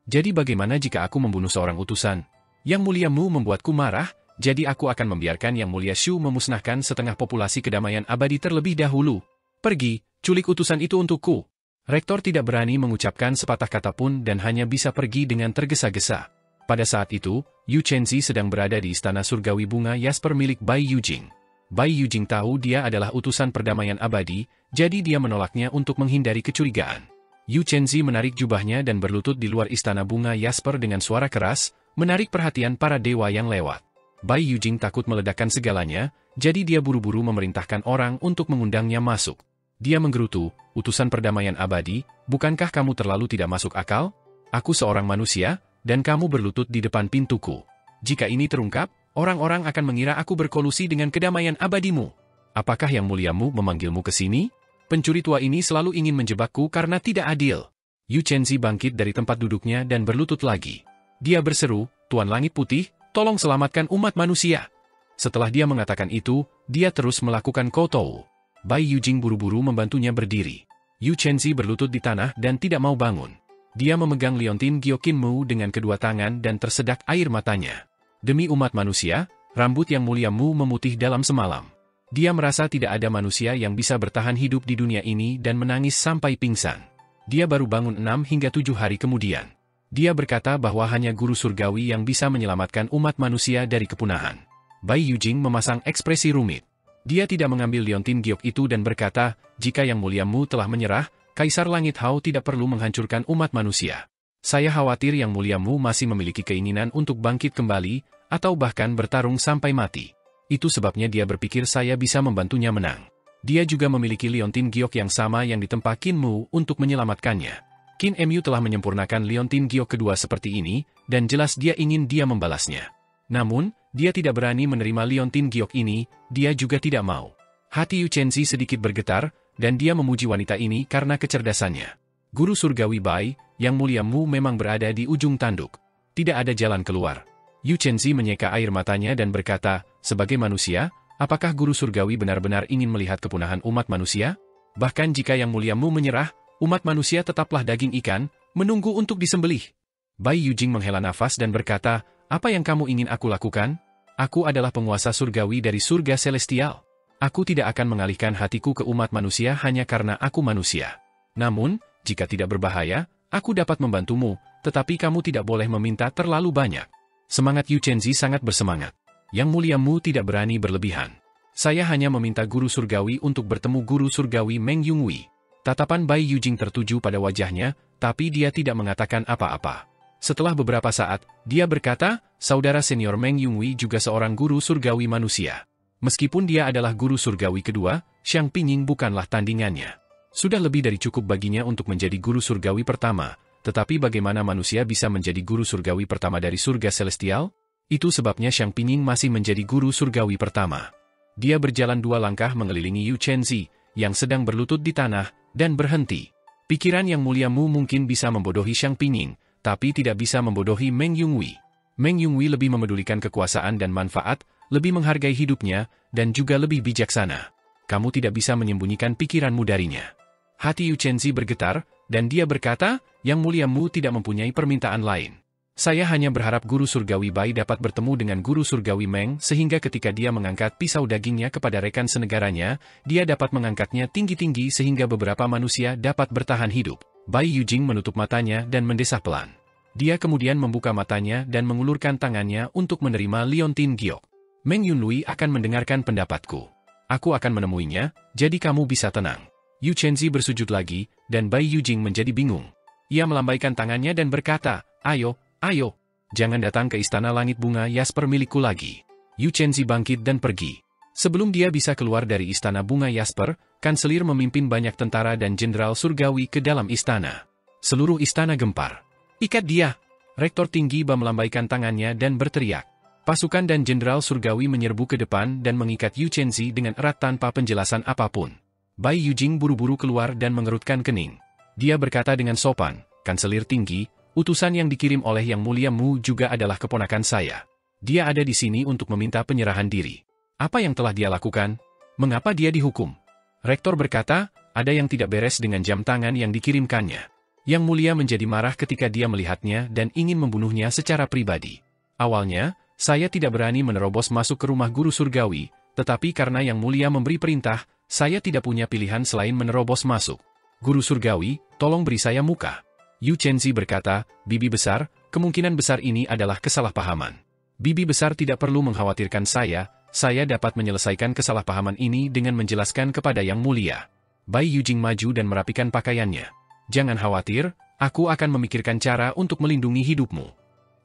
Speaker 1: Jadi bagaimana jika aku membunuh seorang utusan? Yang mulia Mu membuatku marah, jadi aku akan membiarkan Yang mulia Shu memusnahkan setengah populasi kedamaian abadi terlebih dahulu. Pergi, culik utusan itu untukku. Rektor tidak berani mengucapkan sepatah kata pun dan hanya bisa pergi dengan tergesa-gesa. Pada saat itu, Yu Chenzi sedang berada di istana surgawi bunga Jasper milik Bai Yujing. Bai Yujing tahu dia adalah utusan perdamaian abadi, jadi dia menolaknya untuk menghindari kecurigaan. Yu Chenzi menarik jubahnya dan berlutut di luar istana bunga Jasper dengan suara keras, menarik perhatian para dewa yang lewat. Bai Yujing takut meledakkan segalanya, jadi dia buru-buru memerintahkan orang untuk mengundangnya masuk. Dia menggerutu, utusan perdamaian abadi, bukankah kamu terlalu tidak masuk akal? Aku seorang manusia, dan kamu berlutut di depan pintuku. Jika ini terungkap, orang-orang akan mengira aku berkolusi dengan kedamaian abadimu. Apakah yang muliamu memanggilmu ke sini? Pencuri tua ini selalu ingin menjebakku karena tidak adil. Yu Chenzi bangkit dari tempat duduknya dan berlutut lagi. Dia berseru, Tuan Langit Putih, tolong selamatkan umat manusia. Setelah dia mengatakan itu, dia terus melakukan koutou. Bai Yujing buru-buru membantunya berdiri. Yu Chenzi berlutut di tanah dan tidak mau bangun. Dia memegang liontin Gyokin Mu dengan kedua tangan dan tersedak air matanya. Demi umat manusia, rambut yang mulia Mu memutih dalam semalam. Dia merasa tidak ada manusia yang bisa bertahan hidup di dunia ini dan menangis sampai pingsan. Dia baru bangun 6 hingga 7 hari kemudian. Dia berkata bahwa hanya guru surgawi yang bisa menyelamatkan umat manusia dari kepunahan. Bai Yujing memasang ekspresi rumit. Dia tidak mengambil liontin giok itu dan berkata, jika yang mulia Mu telah menyerah, Kaisar Langit Hao tidak perlu menghancurkan umat manusia. Saya khawatir yang mulia Mu masih memiliki keinginan untuk bangkit kembali, atau bahkan bertarung sampai mati. Itu sebabnya dia berpikir saya bisa membantunya menang. Dia juga memiliki liontin giok yang sama yang ditempa Qin Mu untuk menyelamatkannya. Qin Mu telah menyempurnakan liontin giok kedua seperti ini, dan jelas dia ingin dia membalasnya. Namun, dia tidak berani menerima liontin giok ini, dia juga tidak mau. Hati Yu Chenzi sedikit bergetar, dan dia memuji wanita ini karena kecerdasannya. Guru surgawi Bai, yang mulia Mu memang berada di ujung tanduk. Tidak ada jalan keluar. Yu Chenzi menyeka air matanya dan berkata, sebagai manusia, apakah guru surgawi benar-benar ingin melihat kepunahan umat manusia? Bahkan jika yang mulia Mu menyerah, umat manusia tetaplah daging ikan, menunggu untuk disembelih. Bai Yujing menghela nafas dan berkata, apa yang kamu ingin aku lakukan? Aku adalah penguasa surgawi dari surga celestial. Aku tidak akan mengalihkan hatiku ke umat manusia hanya karena aku manusia. Namun, jika tidak berbahaya, aku dapat membantumu, tetapi kamu tidak boleh meminta terlalu banyak. Semangat Yu Chenzi sangat bersemangat. Yang mulia Mu tidak berani berlebihan. Saya hanya meminta guru surgawi untuk bertemu guru surgawi Meng Yunghui. Tatapan Bai Yujing tertuju pada wajahnya, tapi dia tidak mengatakan apa-apa. Setelah beberapa saat, dia berkata, saudara senior Meng Yunghui juga seorang guru surgawi manusia. Meskipun dia adalah guru surgawi kedua, Xiang Pinying bukanlah tandingannya. Sudah lebih dari cukup baginya untuk menjadi guru surgawi pertama, tetapi bagaimana manusia bisa menjadi guru surgawi pertama dari surga celestial? Itu sebabnya Xiang Pinying masih menjadi guru surgawi pertama. Dia berjalan 2 langkah mengelilingi Yu Chenzi, yang sedang berlutut di tanah, dan berhenti. Pikiran yang mulia Mu mungkin bisa membodohi Xiang Pinying, tapi tidak bisa membodohi Meng Yunghui. Meng Yunghui lebih memedulikan kekuasaan dan manfaat, lebih menghargai hidupnya, dan juga lebih bijaksana. Kamu tidak bisa menyembunyikan pikiranmu darinya. Hati Yu Chenzi bergetar, dan dia berkata, Yang Mulia Mu tidak mempunyai permintaan lain. Saya hanya berharap Guru Surgawi Bai dapat bertemu dengan Guru Surgawi Meng sehingga ketika dia mengangkat pisau dagingnya kepada rekan senegaranya, dia dapat mengangkatnya tinggi-tinggi sehingga beberapa manusia dapat bertahan hidup. Bai Yujing menutup matanya dan mendesah pelan. Dia kemudian membuka matanya dan mengulurkan tangannya untuk menerima Liontin Giok. Meng Yunlui akan mendengarkan pendapatku. Aku akan menemuinya, jadi kamu bisa tenang. Yu Chenzi bersujud lagi, dan Bai Yujing menjadi bingung. Ia melambaikan tangannya dan berkata, Ayo, jangan datang ke istana langit bunga Jasper milikku lagi. Yu Chenzi bangkit dan pergi. Sebelum dia bisa keluar dari istana bunga Jasper, kanselir memimpin banyak tentara dan jenderal surgawi ke dalam istana. Seluruh istana gempar. Ikat dia! Rektor tinggi Ba melambaikan tangannya dan berteriak. Pasukan dan jenderal surgawi menyerbu ke depan dan mengikat Yu Chenzi dengan erat tanpa penjelasan apapun. Bai Yujing buru-buru keluar dan mengerutkan kening. Dia berkata dengan sopan, Kanselir tinggi, utusan yang dikirim oleh Yang Mulia Mu juga adalah keponakan saya. Dia ada di sini untuk meminta penyerahan diri. Apa yang telah dia lakukan? Mengapa dia dihukum? Rektor berkata, ada yang tidak beres dengan jam tangan yang dikirimkannya. Yang Mulia menjadi marah ketika dia melihatnya dan ingin membunuhnya secara pribadi. Awalnya, saya tidak berani menerobos masuk ke rumah guru surgawi, tetapi karena Yang Mulia memberi perintah, saya tidak punya pilihan selain menerobos masuk. Guru surgawi, tolong beri saya muka. Yu Chenzi berkata, Bibi besar, kemungkinan besar ini adalah kesalahpahaman. Bibi besar tidak perlu mengkhawatirkan saya dapat menyelesaikan kesalahpahaman ini dengan menjelaskan kepada Yang Mulia. Bai Yujing maju dan merapikan pakaiannya. Jangan khawatir, aku akan memikirkan cara untuk melindungi hidupmu.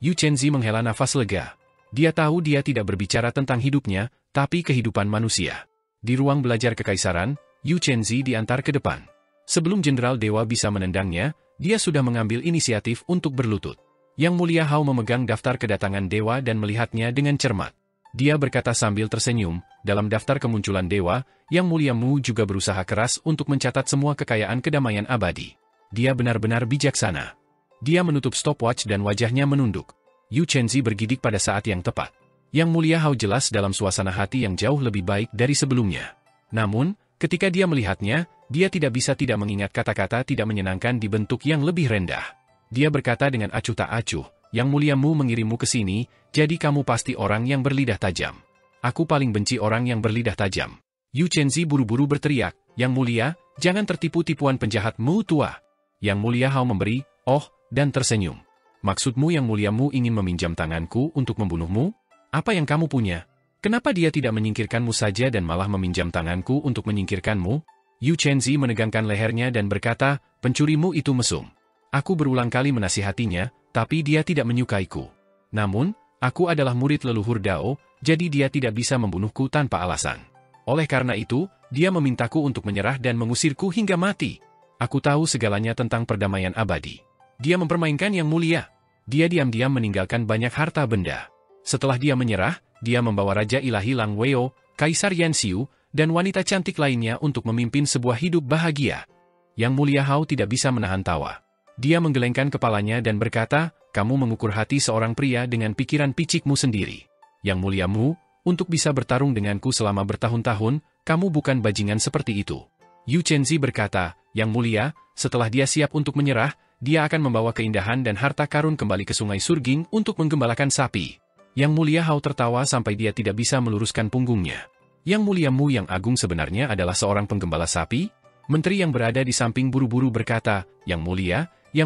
Speaker 1: Yu Chenzi menghela nafas lega. Dia tahu dia tidak berbicara tentang hidupnya, tapi kehidupan manusia. Di ruang belajar kekaisaran, Yu Chenzi diantar ke depan. Sebelum Jenderal Dewa bisa menendangnya, dia sudah mengambil inisiatif untuk berlutut. Yang Mulia Hao memegang daftar kedatangan Dewa dan melihatnya dengan cermat. Dia berkata sambil tersenyum, dalam daftar kemunculan Dewa, Yang Mulia Mu juga berusaha keras untuk mencatat semua kekayaan kedamaian abadi. Dia benar-benar bijaksana. Dia menutup stopwatch dan wajahnya menunduk. Yu Chenzi bergidik pada saat yang tepat. Yang Mulia Hao jelas dalam suasana hati yang jauh lebih baik dari sebelumnya. Namun, ketika dia melihatnya, dia tidak bisa tidak mengingat kata-kata tidak menyenangkan di bentuk yang lebih rendah. Dia berkata dengan acuh tak acuh, Yang Mulia Mu mengirimmu ke sini, jadi kamu pasti orang yang berlidah tajam. Aku paling benci orang yang berlidah tajam. Yu Chenzi buru-buru berteriak, Yang Mulia, jangan tertipu tipuan penjahat Mu tua. Yang Mulia Hao memberi, dan tersenyum. Maksudmu Yang Mulia Mu ingin meminjam tanganku untuk membunuhmu? Apa yang kamu punya? Kenapa dia tidak menyingkirkanmu saja dan malah meminjam tanganku untuk menyingkirkanmu? Yu Chenzi menegangkan lehernya dan berkata, pencurimu itu mesum. Aku berulang kali menasihatinya, tapi dia tidak menyukaiku. Namun, aku adalah murid leluhur Dao, jadi dia tidak bisa membunuhku tanpa alasan. Oleh karena itu, dia memintaku untuk menyerah dan mengusirku hingga mati. Aku tahu segalanya tentang perdamaian abadi. Dia mempermainkan Yang Mulia. Dia diam-diam meninggalkan banyak harta benda. Setelah dia menyerah, dia membawa Raja Ilahi Lang Weo, Kaisar Yanxiu, dan wanita cantik lainnya untuk memimpin sebuah hidup bahagia. Yang Mulia Hao tidak bisa menahan tawa. Dia menggelengkan kepalanya dan berkata, kamu mengukur hati seorang pria dengan pikiran picikmu sendiri. Yang Mulia Mu, untuk bisa bertarung denganku selama bertahun-tahun, kamu bukan bajingan seperti itu. Yu Chenzi berkata, Yang Mulia, setelah dia siap untuk menyerah, dia akan membawa keindahan dan harta karun kembali ke Sungai Surging untuk menggembalakan sapi. Yang Mulia Hao tertawa sampai dia tidak bisa meluruskan punggungnya. Yang Mulia Mu yang agung sebenarnya adalah seorang penggembala sapi? Menteri yang berada di samping buru-buru berkata, Yang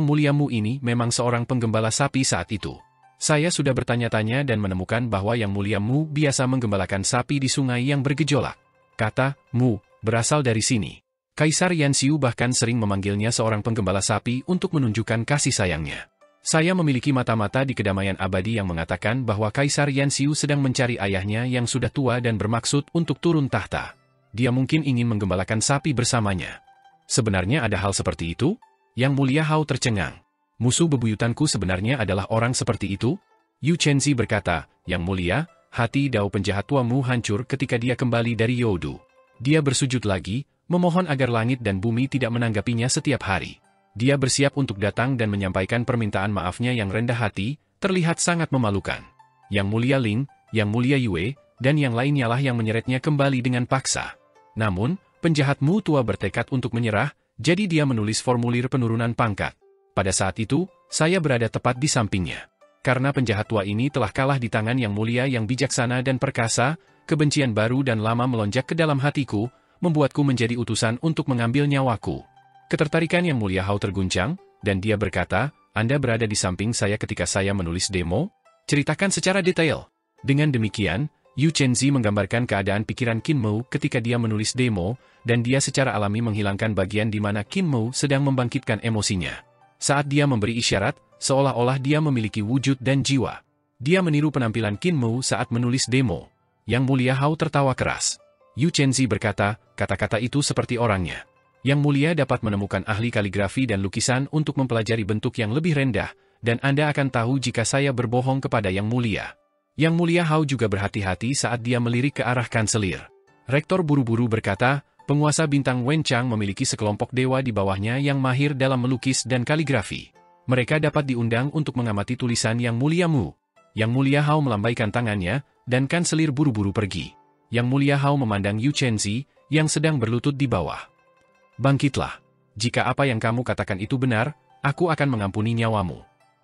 Speaker 1: Mulia Mu ini memang seorang penggembala sapi saat itu. Saya sudah bertanya-tanya dan menemukan bahwa Yang Mulia Mu biasa menggembalakan sapi di sungai yang bergejolak. Kata, Mu, berasal dari sini. Kaisar Yanxiu bahkan sering memanggilnya seorang penggembala sapi untuk menunjukkan kasih sayangnya. Saya memiliki mata-mata di kedamaian abadi yang mengatakan bahwa Kaisar Yanxiu sedang mencari ayahnya yang sudah tua dan bermaksud untuk turun tahta. Dia mungkin ingin menggembalakan sapi bersamanya. Sebenarnya ada hal seperti itu? Yang Mulia Hao tercengang. Musuh bebuyutanku sebenarnya adalah orang seperti itu? Yu Chenzi berkata, Yang Mulia, hati Dao penjahat tuamu hancur ketika dia kembali dari Youdu. Dia bersujud lagi, memohon agar langit dan bumi tidak menanggapinya setiap hari. Dia bersiap untuk datang dan menyampaikan permintaan maafnya yang rendah hati, terlihat sangat memalukan. Yang Mulia Ling, Yang Mulia Yue, dan yang lainnya lah yang menyeretnya kembali dengan paksa. Namun, penjahat Mu tua bertekad untuk menyerah, jadi dia menulis formulir penurunan pangkat. Pada saat itu, saya berada tepat di sampingnya. Karena penjahat tua ini telah kalah di tangan Yang Mulia yang bijaksana dan perkasa, kebencian baru dan lama melonjak ke dalam hatiku, membuatku menjadi utusan untuk mengambil nyawaku. Ketertarikan Yang Mulia Hao terguncang, dan dia berkata, Anda berada di samping saya ketika saya menulis demo? Ceritakan secara detail. Dengan demikian, Yu Chenzi menggambarkan keadaan pikiran Qin Mo ketika dia menulis demo, dan dia secara alami menghilangkan bagian di mana Qin Mo sedang membangkitkan emosinya. Saat dia memberi isyarat, seolah-olah dia memiliki wujud dan jiwa. Dia meniru penampilan Qin Mo saat menulis demo. Yang Mulia Hao tertawa keras. Yu Chenzi berkata, kata-kata itu seperti orangnya. Yang Mulia dapat menemukan ahli kaligrafi dan lukisan untuk mempelajari bentuk yang lebih rendah, dan Anda akan tahu jika saya berbohong kepada Yang Mulia. Yang Mulia Hao juga berhati-hati saat dia melirik ke arah kanselir. Rektor buru-buru berkata, penguasa bintang Wen Chang memiliki sekelompok dewa di bawahnya yang mahir dalam melukis dan kaligrafi. Mereka dapat diundang untuk mengamati tulisan Yang Mulia Mu. Yang Mulia Hao melambaikan tangannya, dan kanselir buru-buru pergi. Yang Mulia Hao memandang Yu Chenzi, yang sedang berlutut di bawah. Bangkitlah. Jika apa yang kamu katakan itu benar, aku akan mengampuni nyawamu.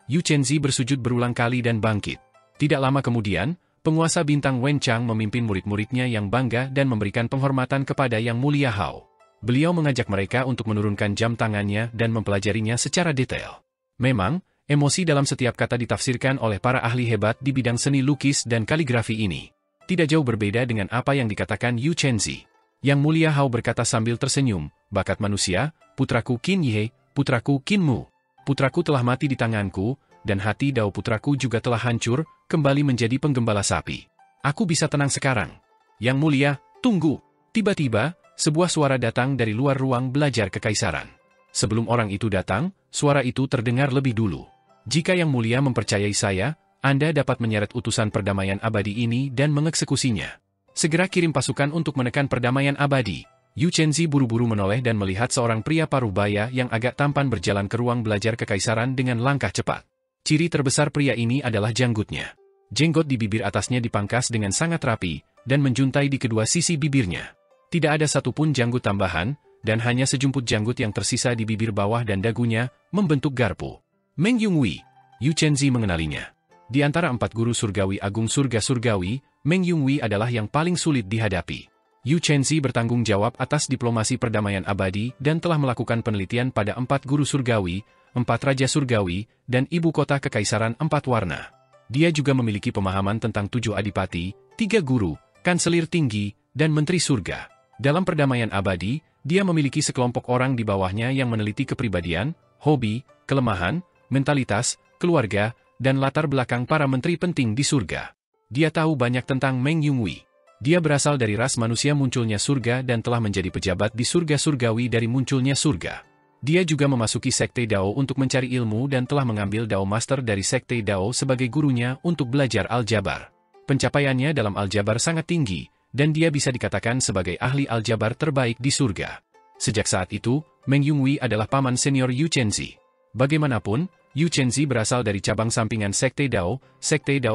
Speaker 1: Yu Chenzi bersujud berulang kali dan bangkit. Tidak lama kemudian, penguasa bintang Wen Chang memimpin murid-muridnya yang bangga dan memberikan penghormatan kepada Yang Mulia Hao. Beliau mengajak mereka untuk menurunkan jam tangannya dan mempelajarinya secara detail. Memang, emosi dalam setiap kata ditafsirkan oleh para ahli hebat di bidang seni lukis dan kaligrafi ini. Tidak jauh berbeda dengan apa yang dikatakan Yu Chenzi. Yang Mulia Hao berkata sambil tersenyum, bakat manusia, putraku Qin Ye, putraku Qin Mu. Putraku telah mati di tanganku, dan hati Dao putraku juga telah hancur, kembali menjadi penggembala sapi. Aku bisa tenang sekarang. Yang Mulia, tunggu. Tiba-tiba, sebuah suara datang dari luar ruang belajar kekaisaran. Sebelum orang itu datang, suara itu terdengar lebih dulu. Jika Yang Mulia mempercayai saya, Anda dapat menyeret utusan perdamaian abadi ini dan mengeksekusinya. Segera kirim pasukan untuk menekan perdamaian abadi. Yu Chenzi buru-buru menoleh dan melihat seorang pria parubaya yang agak tampan berjalan ke ruang belajar kekaisaran dengan langkah cepat. Ciri terbesar pria ini adalah janggutnya. Jenggot di bibir atasnya dipangkas dengan sangat rapi, dan menjuntai di kedua sisi bibirnya. Tidak ada satupun janggut tambahan, dan hanya sejumput janggut yang tersisa di bibir bawah dan dagunya, membentuk garpu. Meng Yunghui. Yu Chenzi mengenalinya. Di antara 4 guru surgawi agung surga surgawi, Meng Yunghui adalah yang paling sulit dihadapi. Yu Chenzi bertanggung jawab atas diplomasi perdamaian abadi dan telah melakukan penelitian pada 4 guru surgawi, 4 raja surgawi, dan ibu kota kekaisaran 4 warna. Dia juga memiliki pemahaman tentang 7 adipati, 3 guru, kanselir tinggi, dan menteri surga. Dalam perdamaian abadi, dia memiliki sekelompok orang di bawahnya yang meneliti kepribadian, hobi, kelemahan, mentalitas, keluarga, dan latar belakang para menteri penting di surga. Dia tahu banyak tentang Meng Yunghui. Dia berasal dari ras manusia munculnya surga dan telah menjadi pejabat di surga surgawi dari munculnya surga. Dia juga memasuki Sekte Dao untuk mencari ilmu dan telah mengambil Dao Master dari Sekte Dao sebagai gurunya untuk belajar aljabar. Pencapaiannya dalam aljabar sangat tinggi, dan dia bisa dikatakan sebagai ahli aljabar terbaik di surga. Sejak saat itu, Meng Yunghui adalah paman senior Yu Chenzi. Bagaimanapun, Yu Chenzi berasal dari cabang sampingan Sekte Dao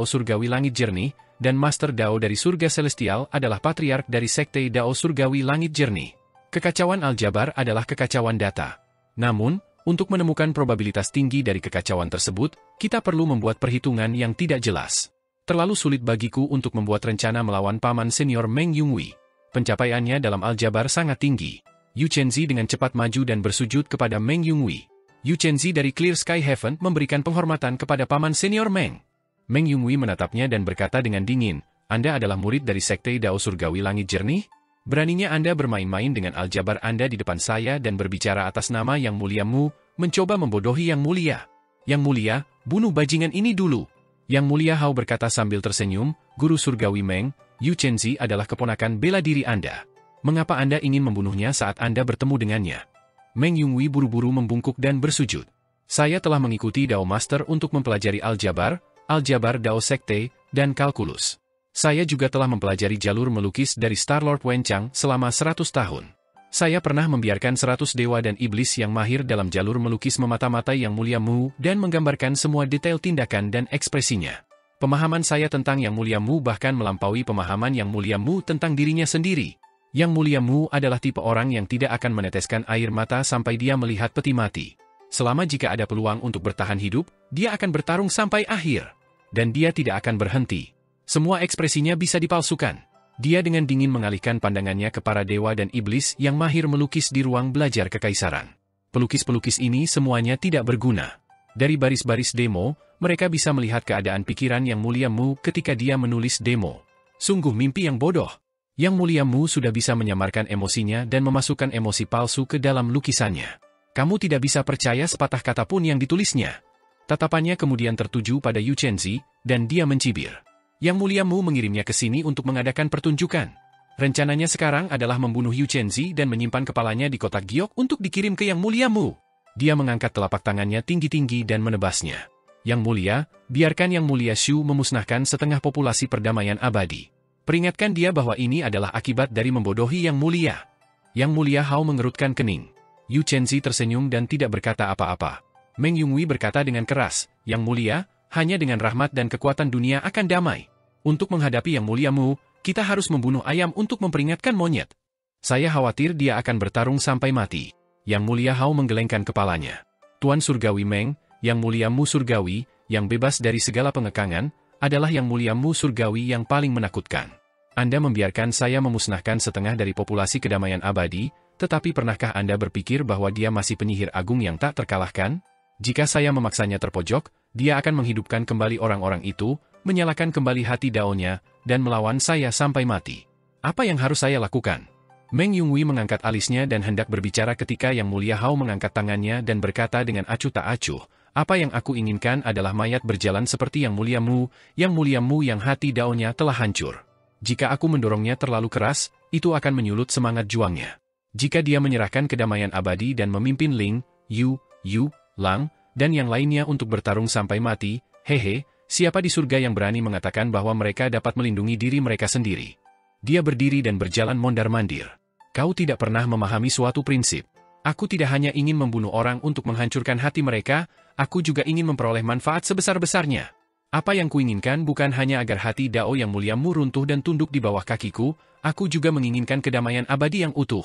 Speaker 1: Surgawi Langit Jernih, dan Master Dao dari Surga Celestial adalah Patriark dari Sekte Dao Surgawi Langit Jernih. Kekacauan aljabar adalah kekacauan data. Namun, untuk menemukan probabilitas tinggi dari kekacauan tersebut, kita perlu membuat perhitungan yang tidak jelas. Terlalu sulit bagiku untuk membuat rencana melawan paman senior Meng Yunghui. Pencapaiannya dalam aljabar sangat tinggi. Yu Chenzi dengan cepat maju dan bersujud kepada Meng Yunghui. Yu Chenzi dari Clear Sky Heaven memberikan penghormatan kepada paman senior Meng. Meng Yunghui menatapnya dan berkata dengan dingin, Anda adalah murid dari Sekte Dao Surgawi Langit Jernih? Beraninya Anda bermain-main dengan aljabar Anda di depan saya dan berbicara atas nama Yang Mulia Mu, mencoba membodohi Yang Mulia. Yang Mulia, bunuh bajingan ini dulu. Yang Mulia Hao berkata sambil tersenyum, Guru Surgawi Meng, Yu Chenzi adalah keponakan bela diri Anda. Mengapa Anda ingin membunuhnya saat Anda bertemu dengannya? Meng Yunghui buru-buru membungkuk dan bersujud. Saya telah mengikuti Dao Master untuk mempelajari aljabar Dao Sekte, dan kalkulus. Saya juga telah mempelajari jalur melukis dari Starlord Wen Chang selama 100 tahun. Saya pernah membiarkan 100 dewa dan iblis yang mahir dalam jalur melukis memata-matai Yang Mulia Mu dan menggambarkan semua detail tindakan dan ekspresinya. Pemahaman saya tentang Yang Mulia Mu bahkan melampaui pemahaman Yang Mulia Mu tentang dirinya sendiri. Yang Mulia Mu adalah tipe orang yang tidak akan meneteskan air mata sampai dia melihat peti mati. Selama jika ada peluang untuk bertahan hidup, dia akan bertarung sampai akhir. Dan dia tidak akan berhenti. Semua ekspresinya bisa dipalsukan. Dia dengan dingin mengalihkan pandangannya ke para dewa dan iblis yang mahir melukis di ruang belajar kekaisaran. Pelukis-pelukis ini semuanya tidak berguna. Dari baris-baris demo, mereka bisa melihat keadaan pikiran Yang Mulia Mu ketika dia menulis demo. Sungguh mimpi yang bodoh. Yang Mulia Mu sudah bisa menyamarkan emosinya dan memasukkan emosi palsu ke dalam lukisannya. Kamu tidak bisa percaya sepatah kata pun yang ditulisnya. Tatapannya kemudian tertuju pada Yu Chenzi, dan dia mencibir. Yang Mulia Mu mengirimnya ke sini untuk mengadakan pertunjukan. Rencananya sekarang adalah membunuh Yu Chenzi dan menyimpan kepalanya di kotak giok untuk dikirim ke Yang Mulia Mu. Dia mengangkat telapak tangannya tinggi-tinggi dan menebasnya. Yang Mulia, biarkan Yang Mulia Shu memusnahkan setengah populasi perdamaian abadi. Peringatkan dia bahwa ini adalah akibat dari membodohi Yang Mulia. Yang Mulia Hao mengerutkan kening. Yu Chenzi tersenyum dan tidak berkata apa-apa. Meng Yunghui berkata dengan keras, Yang Mulia, hanya dengan rahmat dan kekuatan dunia akan damai. Untuk menghadapi Yang Mulia Mu, kita harus membunuh ayam untuk memperingatkan monyet. Saya khawatir dia akan bertarung sampai mati. Yang Mulia Hao menggelengkan kepalanya. Tuan Surgawi Meng, Yang Mulia Mu Surgawi, yang bebas dari segala pengekangan, adalah Yang Mulia Mu Surgawi yang paling menakutkan. Anda membiarkan saya memusnahkan setengah dari populasi kedamaian abadi, tetapi pernahkah Anda berpikir bahwa dia masih penyihir agung yang tak terkalahkan? Jika saya memaksanya terpojok, dia akan menghidupkan kembali orang-orang itu, menyalakan kembali hati daonya, dan melawan saya sampai mati. Apa yang harus saya lakukan? Meng Yunghui mengangkat alisnya dan hendak berbicara ketika Yang Mulia Hao mengangkat tangannya dan berkata dengan acuh tak acuh, apa yang aku inginkan adalah mayat berjalan seperti Yang Mulia Mu, Yang Mulia Mu yang hati daonya telah hancur. Jika aku mendorongnya terlalu keras, itu akan menyulut semangat juangnya. Jika dia menyerahkan kedamaian abadi dan memimpin Ling, Yu, Lang, dan yang lainnya untuk bertarung sampai mati, hehe, siapa di surga yang berani mengatakan bahwa mereka dapat melindungi diri mereka sendiri? Dia berdiri dan berjalan mondar-mandir. Kau tidak pernah memahami suatu prinsip. Aku tidak hanya ingin membunuh orang untuk menghancurkan hati mereka, aku juga ingin memperoleh manfaat sebesar-besarnya. Apa yang kuinginkan bukan hanya agar hati Dao Yang Mulia Mu runtuh dan tunduk di bawah kakiku, aku juga menginginkan kedamaian abadi yang utuh.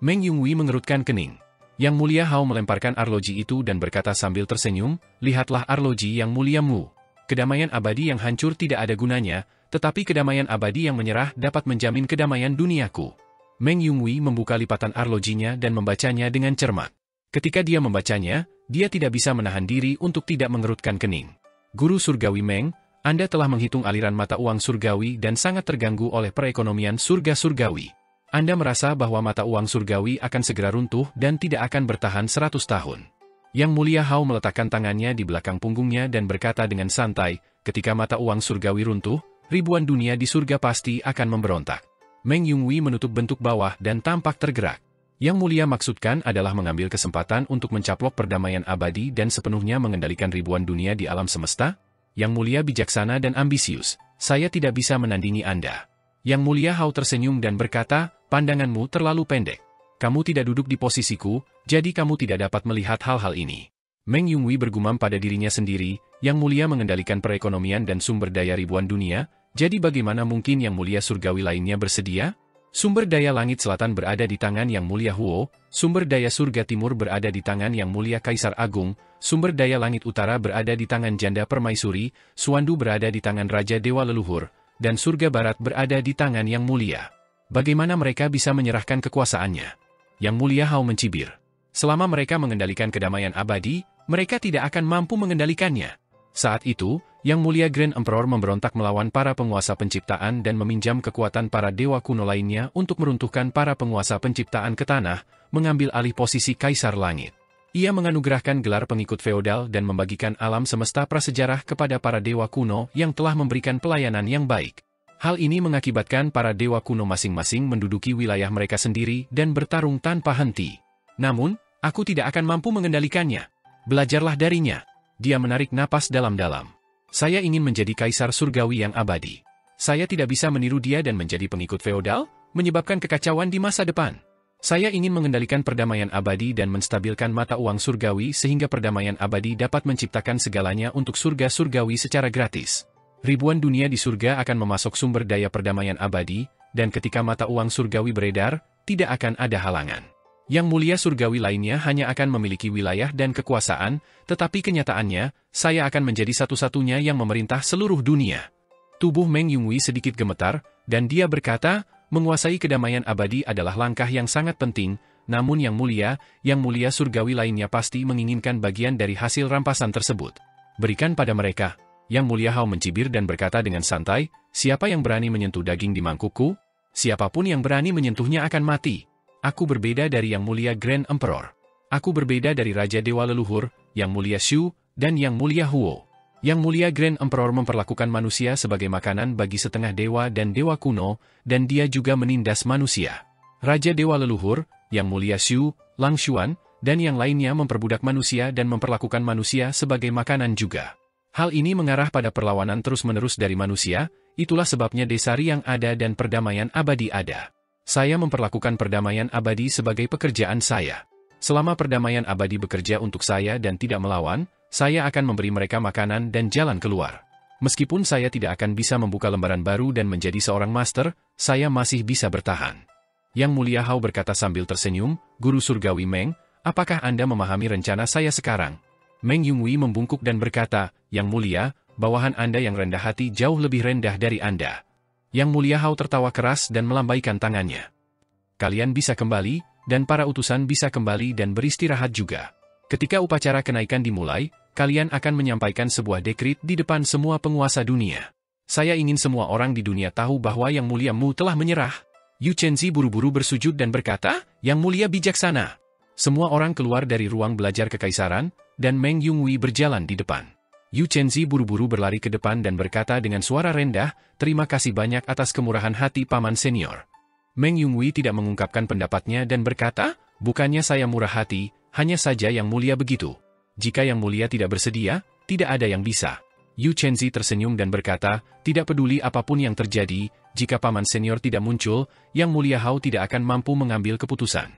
Speaker 1: Meng Yunghui mengerutkan kening. Yang Mulia Hao melemparkan arloji itu dan berkata sambil tersenyum, lihatlah arloji Yang Mulia Mu. Kedamaian abadi yang hancur tidak ada gunanya, tetapi kedamaian abadi yang menyerah dapat menjamin kedamaian duniaku. Meng Yunghui membuka lipatan arlojinya dan membacanya dengan cermat. Ketika dia membacanya, dia tidak bisa menahan diri untuk tidak mengerutkan kening. Guru Surgawi Meng, Anda telah menghitung aliran mata uang surgawi dan sangat terganggu oleh perekonomian surga surgawi. Anda merasa bahwa mata uang surgawi akan segera runtuh dan tidak akan bertahan 100 tahun. Yang Mulia Hao meletakkan tangannya di belakang punggungnya dan berkata dengan santai, ketika mata uang surgawi runtuh, ribuan dunia di surga pasti akan memberontak. Meng Yunghui menutup bentuk bawah dan tampak tergerak. Yang Mulia maksudkan adalah mengambil kesempatan untuk mencaplok perdamaian abadi dan sepenuhnya mengendalikan ribuan dunia di alam semesta? Yang Mulia bijaksana dan ambisius, saya tidak bisa menandingi Anda. Yang Mulia Hao tersenyum dan berkata, pandanganmu terlalu pendek. Kamu tidak duduk di posisiku, jadi kamu tidak dapat melihat hal-hal ini. Meng Yunghui bergumam pada dirinya sendiri, Yang Mulia mengendalikan perekonomian dan sumber daya ribuan dunia, jadi bagaimana mungkin Yang Mulia surgawi lainnya bersedia? Sumber daya langit selatan berada di tangan Yang Mulia Huo, sumber daya surga timur berada di tangan Yang Mulia Kaisar Agung, sumber daya langit utara berada di tangan Janda Permaisuri, Suandu berada di tangan Raja Dewa Leluhur, dan surga barat berada di tangan Yang Mulia. Bagaimana mereka bisa menyerahkan kekuasaannya? Yang Mulia Hao mencibir. Selama mereka mengendalikan kedamaian abadi, mereka tidak akan mampu mengendalikannya. Saat itu, Yang Mulia Grand Emperor memberontak melawan para penguasa penciptaan dan meminjam kekuatan para dewa kuno lainnya untuk meruntuhkan para penguasa penciptaan ke tanah, mengambil alih posisi Kaisar Langit. Ia menganugerahkan gelar pengikut feodal dan membagikan alam semesta prasejarah kepada para dewa kuno yang telah memberikan pelayanan yang baik. Hal ini mengakibatkan para dewa kuno masing-masing menduduki wilayah mereka sendiri dan bertarung tanpa henti. Namun, aku tidak akan mampu mengendalikannya. Belajarlah darinya. Dia menarik napas dalam-dalam. Saya ingin menjadi kaisar surgawi yang abadi. Saya tidak bisa meniru dia dan menjadi pengikut feodal, menyebabkan kekacauan di masa depan. Saya ingin mengendalikan perdamaian abadi dan menstabilkan mata uang surgawi sehingga perdamaian abadi dapat menciptakan segalanya untuk surga surgawi secara gratis. Ribuan dunia di surga akan memasok sumber daya perdamaian abadi, dan ketika mata uang surgawi beredar, tidak akan ada halangan. Yang mulia surgawi lainnya hanya akan memiliki wilayah dan kekuasaan, tetapi kenyataannya, saya akan menjadi satu-satunya yang memerintah seluruh dunia. Tubuh Meng Yunwei sedikit gemetar, dan dia berkata, menguasai kedamaian abadi adalah langkah yang sangat penting, namun yang mulia surgawi lainnya pasti menginginkan bagian dari hasil rampasan tersebut. Berikan pada mereka. Yang mulia Hao mencibir dan berkata dengan santai, siapa yang berani menyentuh daging di mangkukku? Siapapun yang berani menyentuhnya akan mati. Aku berbeda dari Yang Mulia Grand Emperor. Aku berbeda dari Raja Dewa Leluhur, Yang Mulia Shu, dan Yang Mulia Huo. Yang Mulia Grand Emperor memperlakukan manusia sebagai makanan bagi setengah dewa dan dewa kuno, dan dia juga menindas manusia. Raja Dewa Leluhur, Yang Mulia Shu, Lang Xuan, dan yang lainnya memperbudak manusia dan memperlakukan manusia sebagai makanan juga. Hal ini mengarah pada perlawanan terus-menerus dari manusia, itulah sebabnya Desari yang ada dan perdamaian abadi ada. Saya memperlakukan perdamaian abadi sebagai pekerjaan saya. Selama perdamaian abadi bekerja untuk saya dan tidak melawan, saya akan memberi mereka makanan dan jalan keluar. Meskipun saya tidak akan bisa membuka lembaran baru dan menjadi seorang master, saya masih bisa bertahan. Yang Mulia Hao berkata sambil tersenyum, Guru Surgawi Meng, apakah Anda memahami rencana saya sekarang? Meng Yunwei membungkuk dan berkata, Yang Mulia, bawahan Anda yang rendah hati jauh lebih rendah dari Anda. Yang Mulia Hao tertawa keras dan melambaikan tangannya. Kalian bisa kembali, dan para utusan bisa kembali dan beristirahat juga. Ketika upacara kenaikan dimulai, kalian akan menyampaikan sebuah dekrit di depan semua penguasa dunia. Saya ingin semua orang di dunia tahu bahwa Yang Mulia Mu telah menyerah. Yu Chenzi buru-buru bersujud dan berkata, Yang Mulia bijaksana. Semua orang keluar dari ruang belajar kekaisaran, dan Meng Yunwei berjalan di depan. Yu Chenzi buru-buru berlari ke depan dan berkata dengan suara rendah, terima kasih banyak atas kemurahan hati Paman Senior. Meng Yunwei tidak mengungkapkan pendapatnya dan berkata, bukannya saya murah hati, hanya saja Yang Mulia begitu. Jika Yang Mulia tidak bersedia, tidak ada yang bisa. Yu Chenzi tersenyum dan berkata, tidak peduli apapun yang terjadi, jika Paman Senior tidak muncul, Yang Mulia Hao tidak akan mampu mengambil keputusan.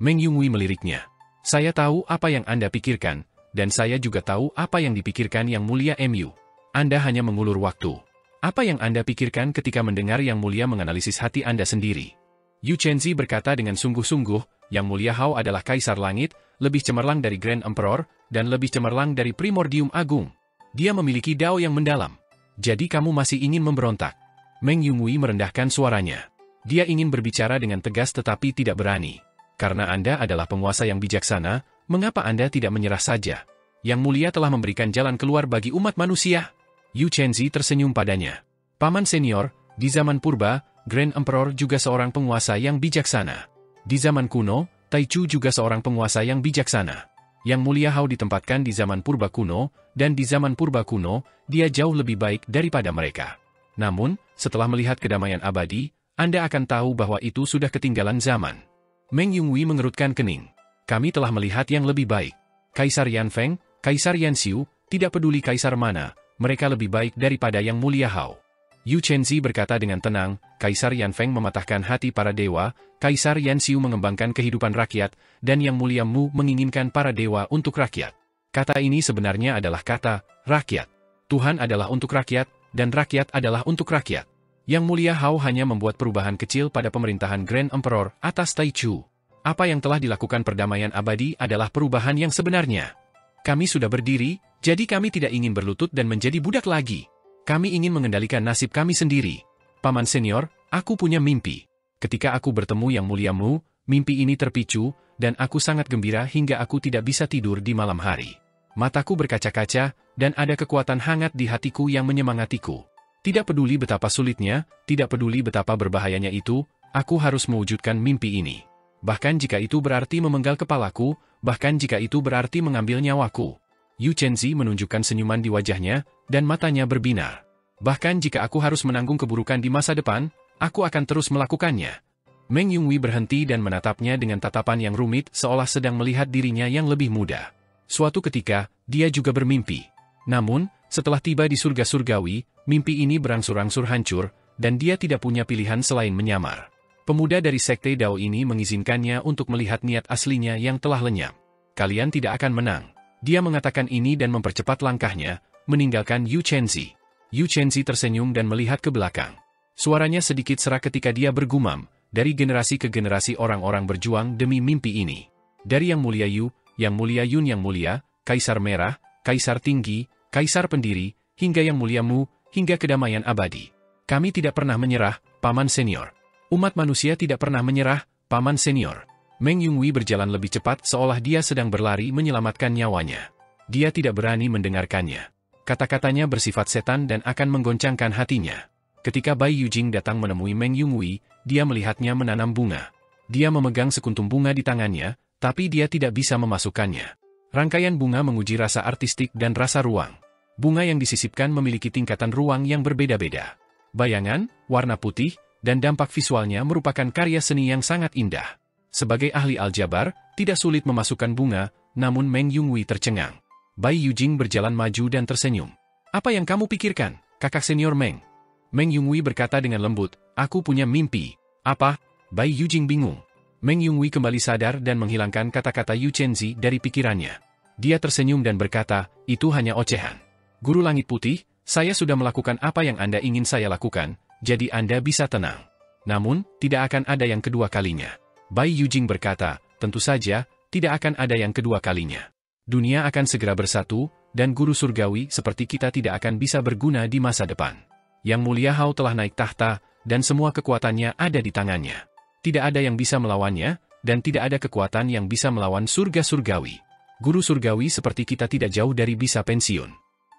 Speaker 1: Meng Yunwei meliriknya. Saya tahu apa yang Anda pikirkan, dan saya juga tahu apa yang dipikirkan Yang Mulia Mu. Anda hanya mengulur waktu. Apa yang Anda pikirkan ketika mendengar Yang Mulia menganalisis hati Anda sendiri? Yu Chenzi berkata dengan sungguh-sungguh, Yang Mulia Hao adalah Kaisar Langit, lebih cemerlang dari Grand Emperor, dan lebih cemerlang dari Primordium Agung. Dia memiliki dao yang mendalam. Jadi kamu masih ingin memberontak? Meng Yunwei merendahkan suaranya. Dia ingin berbicara dengan tegas tetapi tidak berani. Karena Anda adalah penguasa yang bijaksana, mengapa Anda tidak menyerah saja? Yang Mulia telah memberikan jalan keluar bagi umat manusia. Yu Chenzi tersenyum padanya. Paman Senior, di zaman purba, Grand Emperor juga seorang penguasa yang bijaksana. Di zaman kuno, Taichu juga seorang penguasa yang bijaksana. Yang Mulia Hao ditempatkan di zaman purba kuno, dan di zaman purba kuno, dia jauh lebih baik daripada mereka. Namun, setelah melihat kedamaian abadi, Anda akan tahu bahwa itu sudah ketinggalan zaman. Meng Yunwei mengerutkan kening. Kami telah melihat yang lebih baik. Kaisar Yanfeng, Kaisar Yanxiu, tidak peduli kaisar mana, mereka lebih baik daripada Yang Mulia Hao. Yu Chenzi berkata dengan tenang, Kaisar Yanfeng mematahkan hati para dewa, Kaisar Yanxiu mengembangkan kehidupan rakyat, dan Yang Mulia Mu menginginkan para dewa untuk rakyat. Kata ini sebenarnya adalah kata, rakyat. Tuhan adalah untuk rakyat, dan rakyat adalah untuk rakyat. Yang Mulia Hao hanya membuat perubahan kecil pada pemerintahan Grand Emperor atas Taichu. Apa yang telah dilakukan perdamaian abadi adalah perubahan yang sebenarnya. Kami sudah berdiri, jadi kami tidak ingin berlutut dan menjadi budak lagi. Kami ingin mengendalikan nasib kami sendiri. Paman Senior, aku punya mimpi. Ketika aku bertemu Yang Mulia Mu, mimpi ini terpicu, dan aku sangat gembira hingga aku tidak bisa tidur di malam hari. Mataku berkaca-kaca, dan ada kekuatan hangat di hatiku yang menyemangatiku. Tidak peduli betapa sulitnya, tidak peduli betapa berbahayanya itu, aku harus mewujudkan mimpi ini. Bahkan jika itu berarti memenggal kepalaku, bahkan jika itu berarti mengambil nyawaku. Yu Chenzi menunjukkan senyuman di wajahnya, dan matanya berbinar. Bahkan jika aku harus menanggung keburukan di masa depan, aku akan terus melakukannya. Meng Yunwei berhenti dan menatapnya dengan tatapan yang rumit seolah sedang melihat dirinya yang lebih muda. Suatu ketika, dia juga bermimpi. Namun, setelah tiba di surga surgawi, mimpi ini berangsur-angsur hancur, dan dia tidak punya pilihan selain menyamar. Pemuda dari sekte Dao ini mengizinkannya untuk melihat niat aslinya yang telah lenyap. Kalian tidak akan menang. Dia mengatakan ini dan mempercepat langkahnya, meninggalkan Yu Chenzi. Yu Chenzi tersenyum dan melihat ke belakang. Suaranya sedikit serak ketika dia bergumam, dari generasi ke generasi orang-orang berjuang demi mimpi ini. Dari Yang Mulia Yu, Yang Mulia Yun Yang Mulia, Kaisar Merah, Kaisar Tinggi, Kaisar Pendiri, hingga Yang Mulia Mu, hingga kedamaian abadi. Kami tidak pernah menyerah, Paman Senior. Umat manusia tidak pernah menyerah, Paman Senior. Meng Yunhui berjalan lebih cepat seolah dia sedang berlari menyelamatkan nyawanya. Dia tidak berani mendengarkannya. Kata-katanya bersifat setan dan akan menggoncangkan hatinya. Ketika Bai Yujing datang menemui Meng Yunhui, dia melihatnya menanam bunga. Dia memegang sekuntum bunga di tangannya, tapi dia tidak bisa memasukkannya. Rangkaian bunga menguji rasa artistik dan rasa ruang. Bunga yang disisipkan memiliki tingkatan ruang yang berbeda-beda. Bayangan, warna putih, dan dampak visualnya merupakan karya seni yang sangat indah. Sebagai ahli aljabar, tidak sulit memasukkan bunga, namun Meng Yunhui tercengang. Bai Yujing berjalan maju dan tersenyum. Apa yang kamu pikirkan, kakak senior Meng? Meng Yunhui berkata dengan lembut, aku punya mimpi. Apa? Bai Yujing bingung. Meng Yunhui kembali sadar dan menghilangkan kata-kata Yu Chenzi dari pikirannya. Dia tersenyum dan berkata, itu hanya ocehan. Guru Langit Putih, saya sudah melakukan apa yang Anda ingin saya lakukan, jadi Anda bisa tenang. Namun, tidak akan ada yang kedua kalinya. Bai Yujing berkata, tentu saja, tidak akan ada yang kedua kalinya. Dunia akan segera bersatu, dan guru surgawi seperti kita tidak akan bisa berguna di masa depan. Yang Mulia Hao telah naik tahta, dan semua kekuatannya ada di tangannya. Tidak ada yang bisa melawannya, dan tidak ada kekuatan yang bisa melawan surga surgawi. Guru surgawi seperti kita tidak jauh dari bisa pensiun.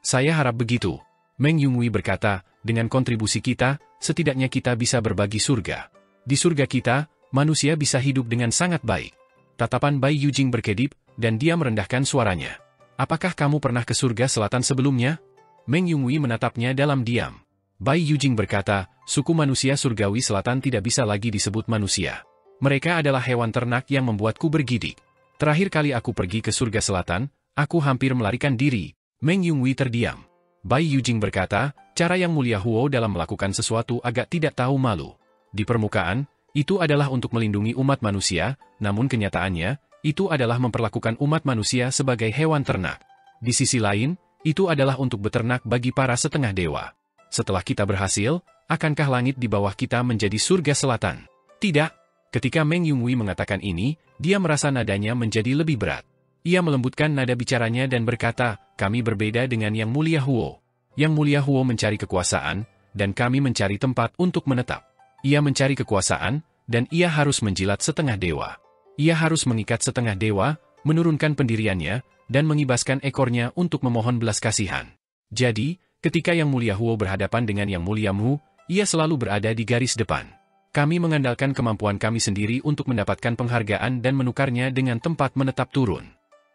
Speaker 1: Saya harap begitu. Meng Yunhui berkata, dengan kontribusi kita, setidaknya kita bisa berbagi surga. Di surga kita, manusia bisa hidup dengan sangat baik. Tatapan Bai Yujing berkedip, dan dia merendahkan suaranya. Apakah kamu pernah ke surga selatan sebelumnya? Meng Yunhui menatapnya dalam diam. Bai Yujing berkata, suku manusia surgawi selatan tidak bisa lagi disebut manusia. Mereka adalah hewan ternak yang membuatku bergidik. Terakhir kali aku pergi ke surga selatan, aku hampir melarikan diri. Meng Yunhui terdiam. Bai Yujing berkata, cara Yang Mulia Huo dalam melakukan sesuatu agak tidak tahu malu. Di permukaan, itu adalah untuk melindungi umat manusia, namun kenyataannya, itu adalah memperlakukan umat manusia sebagai hewan ternak. Di sisi lain, itu adalah untuk beternak bagi para setengah dewa. Setelah kita berhasil, akankah langit di bawah kita menjadi surga selatan? Tidak. Ketika Meng Yunhui mengatakan ini, dia merasa nadanya menjadi lebih berat. Ia melembutkan nada bicaranya dan berkata, kami berbeda dengan Yang Mulia Huo. Yang Mulia Huo mencari kekuasaan, dan kami mencari tempat untuk menetap. Ia mencari kekuasaan, dan ia harus menjilat setengah dewa. Ia harus mengikat setengah dewa, menurunkan pendiriannya, dan mengibaskan ekornya untuk memohon belas kasihan. Jadi, ketika Yang Mulia Huo berhadapan dengan Yang Mulia Mu, ia selalu berada di garis depan. Kami mengandalkan kemampuan kami sendiri untuk mendapatkan penghargaan dan menukarnya dengan tempat menetap turun.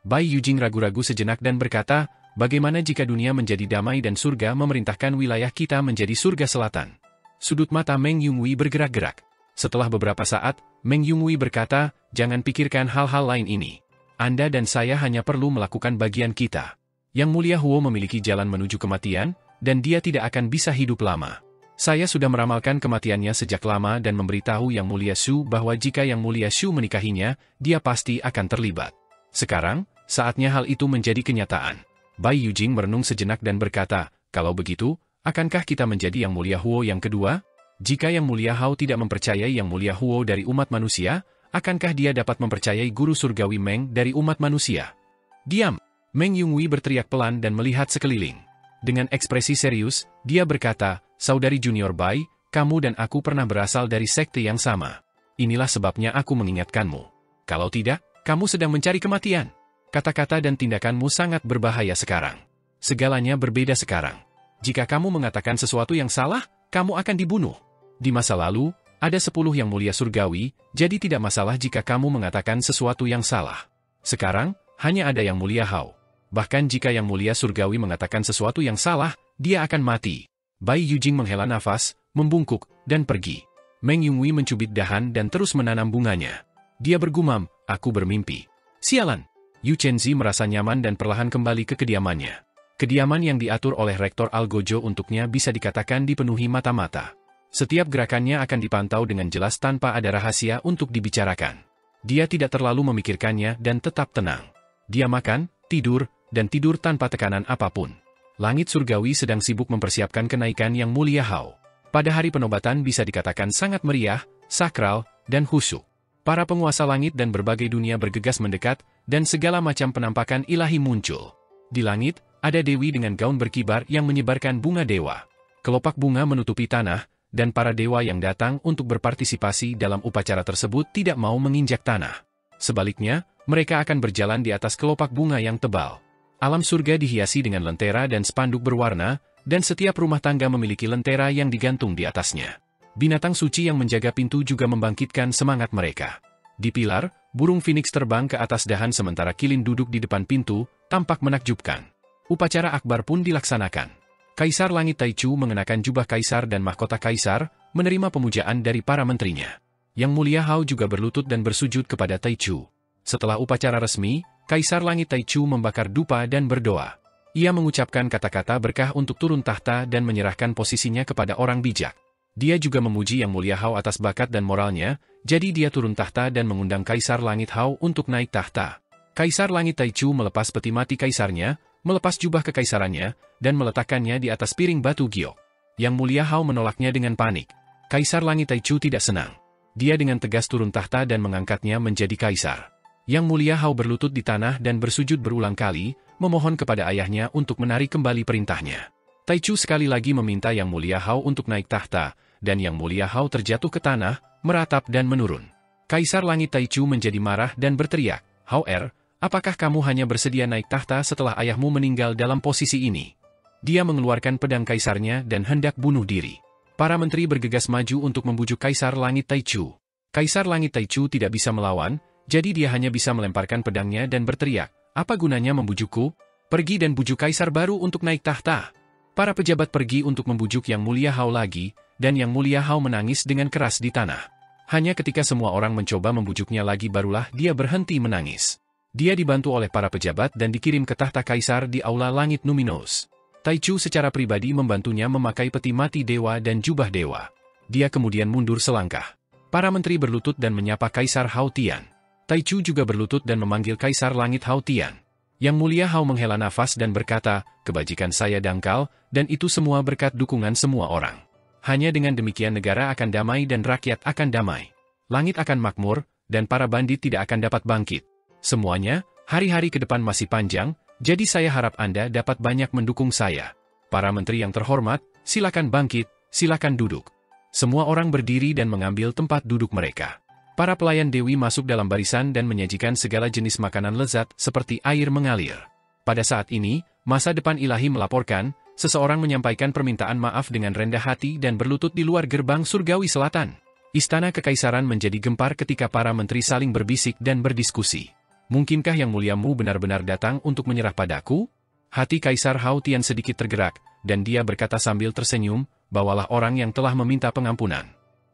Speaker 1: Bai Yujing ragu-ragu sejenak dan berkata, bagaimana jika dunia menjadi damai dan surga memerintahkan wilayah kita menjadi surga selatan? Sudut mata Meng Yunhui bergerak-gerak. Setelah beberapa saat, Meng Yunhui berkata, jangan pikirkan hal-hal lain ini. Anda dan saya hanya perlu melakukan bagian kita. Yang Mulia Huo memiliki jalan menuju kematian, dan dia tidak akan bisa hidup lama. Saya sudah meramalkan kematiannya sejak lama dan memberitahu Yang Mulia Shu bahwa jika Yang Mulia Shu menikahinya, dia pasti akan terlibat. Sekarang, saatnya hal itu menjadi kenyataan. Bai Yujing merenung sejenak dan berkata, kalau begitu, akankah kita menjadi Yang Mulia Huo yang kedua? Jika Yang Mulia Hao tidak mempercayai Yang Mulia Huo dari umat manusia, akankah dia dapat mempercayai guru surgawi Meng dari umat manusia? Diam! Meng Yunhui berteriak pelan dan melihat sekeliling. Dengan ekspresi serius, dia berkata, saudari junior Bai, kamu dan aku pernah berasal dari sekte yang sama. Inilah sebabnya aku mengingatkanmu. Kalau tidak, kamu sedang mencari kematian. Kata-kata dan tindakanmu sangat berbahaya sekarang. Segalanya berbeda sekarang. Jika kamu mengatakan sesuatu yang salah, kamu akan dibunuh. Di masa lalu, ada 10 Yang Mulia Surgawi, jadi tidak masalah jika kamu mengatakan sesuatu yang salah. Sekarang, hanya ada Yang Mulia Hao. Bahkan jika Yang Mulia Surgawi mengatakan sesuatu yang salah, dia akan mati. Bai Yujing menghela nafas, membungkuk, dan pergi. Meng Yunhui mencubit dahan dan terus menanam bunganya. Dia bergumam, aku bermimpi. Sialan! Yu Chenzi merasa nyaman dan perlahan kembali ke kediamannya. Kediaman yang diatur oleh Rektor Algojo untuknya bisa dikatakan dipenuhi mata-mata. Setiap gerakannya akan dipantau dengan jelas tanpa ada rahasia untuk dibicarakan. Dia tidak terlalu memikirkannya dan tetap tenang. Dia makan, tidur, dan tidur tanpa tekanan apapun. Langit surgawi sedang sibuk mempersiapkan kenaikan Yang Mulia Hao. Pada hari penobatan bisa dikatakan sangat meriah, sakral, dan khusyuk. Para penguasa langit dan berbagai dunia bergegas mendekat, dan segala macam penampakan ilahi muncul. Di langit, ada dewi dengan gaun berkibar yang menyebarkan bunga dewa. Kelopak bunga menutupi tanah, dan para dewa yang datang untuk berpartisipasi dalam upacara tersebut tidak mau menginjak tanah. Sebaliknya, mereka akan berjalan di atas kelopak bunga yang tebal. Alam surga dihiasi dengan lentera dan spanduk berwarna, dan setiap rumah tangga memiliki lentera yang digantung di atasnya. Binatang suci yang menjaga pintu juga membangkitkan semangat mereka. Di pilar, burung phoenix terbang ke atas dahan sementara Qilin duduk di depan pintu, tampak menakjubkan. Upacara akbar pun dilaksanakan. Kaisar Langit Taichu mengenakan jubah kaisar dan mahkota kaisar, menerima pemujaan dari para menterinya. Yang Mulia Hao juga berlutut dan bersujud kepada Taichu. Setelah upacara resmi, Kaisar Langit Taichu membakar dupa dan berdoa. Ia mengucapkan kata-kata berkah untuk turun tahta dan menyerahkan posisinya kepada orang bijak. Dia juga memuji Yang Mulia Hao atas bakat dan moralnya, jadi dia turun tahta dan mengundang Kaisar Langit Hao untuk naik tahta. Kaisar Langit Taichu melepas peti mati kaisarnya, melepas jubah kekaisarannya, dan meletakkannya di atas piring batu giok. Yang Mulia Hao menolaknya dengan panik. Kaisar Langit Taichu tidak senang. Dia dengan tegas turun tahta dan mengangkatnya menjadi kaisar. Yang Mulia Hao berlutut di tanah dan bersujud berulang kali, memohon kepada ayahnya untuk menarik kembali perintahnya. Taichu sekali lagi meminta Yang Mulia Hao untuk naik tahta, dan Yang Mulia Hao terjatuh ke tanah, meratap dan menurun. Kaisar Langit Taichu menjadi marah dan berteriak, "Hao apakah kamu hanya bersedia naik tahta setelah ayahmu meninggal dalam posisi ini?" Dia mengeluarkan pedang kaisarnya dan hendak bunuh diri. Para menteri bergegas maju untuk membujuk Kaisar Langit Taichu. Kaisar Langit Taichu tidak bisa melawan, jadi dia hanya bisa melemparkan pedangnya dan berteriak, "Apa gunanya membujukku? Pergi dan bujuk kaisar baru untuk naik tahta." Para pejabat pergi untuk membujuk Yang Mulia Hao lagi, dan Yang Mulia Hao menangis dengan keras di tanah. Hanya ketika semua orang mencoba membujuknya lagi barulah dia berhenti menangis. Dia dibantu oleh para pejabat dan dikirim ke tahta kaisar di Aula Langit Numinous. Taichu secara pribadi membantunya memakai peti mati dewa dan jubah dewa. Dia kemudian mundur selangkah. Para menteri berlutut dan menyapa Kaisar Hao Tian. Taichu juga berlutut dan memanggil Kaisar Langit Hao Tian. Yang Mulia Hao menghela nafas dan berkata, "Kebajikan saya dangkal, dan itu semua berkat dukungan semua orang. Hanya dengan demikian negara akan damai dan rakyat akan damai. Langit akan makmur, dan para bandit tidak akan dapat bangkit. Semuanya, hari-hari ke depan masih panjang, jadi saya harap Anda dapat banyak mendukung saya. Para menteri yang terhormat, silakan bangkit, silakan duduk." Semua orang berdiri dan mengambil tempat duduk mereka. Para pelayan Dewi masuk dalam barisan dan menyajikan segala jenis makanan lezat seperti air mengalir. Pada saat ini, masa depan ilahi melaporkan, seseorang menyampaikan permintaan maaf dengan rendah hati dan berlutut di luar gerbang surgawi selatan. Istana kekaisaran menjadi gempar ketika para menteri saling berbisik dan berdiskusi. "Mungkinkah Yang Muliamu benar-benar datang untuk menyerah padaku?" Hati Kaisar Hao Tian sedikit tergerak, dan dia berkata sambil tersenyum, "Bawalah orang yang telah meminta pengampunan."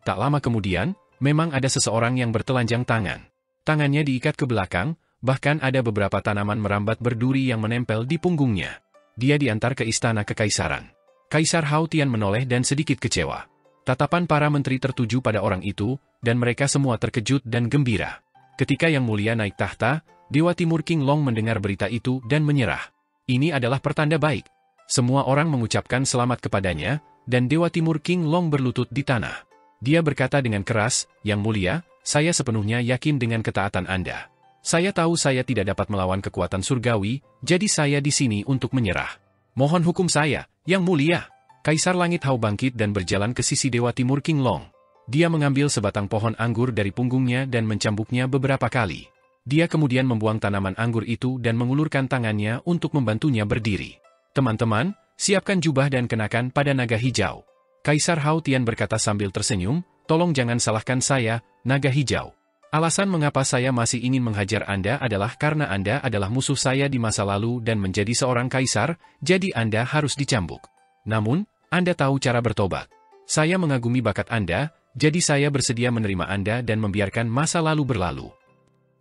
Speaker 1: Tak lama kemudian, memang ada seseorang yang bertelanjang tangan. Tangannya diikat ke belakang, bahkan ada beberapa tanaman merambat berduri yang menempel di punggungnya. Dia diantar ke istana kekaisaran. Kaisar Hao Tian menoleh dan sedikit kecewa. Tatapan para menteri tertuju pada orang itu, dan mereka semua terkejut dan gembira. Ketika Yang Mulia naik tahta, Dewa Timur King Long mendengar berita itu dan menyerah. Ini adalah pertanda baik. Semua orang mengucapkan selamat kepadanya, dan Dewa Timur King Long berlutut di tanah. Dia berkata dengan keras, "Yang Mulia, saya sepenuhnya yakin dengan ketaatan Anda. Saya tahu saya tidak dapat melawan kekuatan surgawi, jadi saya di sini untuk menyerah. Mohon hukum saya, Yang Mulia." Kaisar Langit Hao bangkit dan berjalan ke sisi Dewa Timur King Long. Dia mengambil sebatang pohon anggur dari punggungnya dan mencambuknya beberapa kali. Dia kemudian membuang tanaman anggur itu dan mengulurkan tangannya untuk membantunya berdiri. "Teman-teman, siapkan jubah dan kenakan pada naga hijau." Kaisar Hao Tian berkata sambil tersenyum, "Tolong jangan salahkan saya, naga hijau. Alasan mengapa saya masih ingin menghajar Anda adalah karena Anda adalah musuh saya di masa lalu dan menjadi seorang kaisar, jadi Anda harus dicambuk. Namun, Anda tahu cara bertobat. Saya mengagumi bakat Anda, jadi saya bersedia menerima Anda dan membiarkan masa lalu berlalu."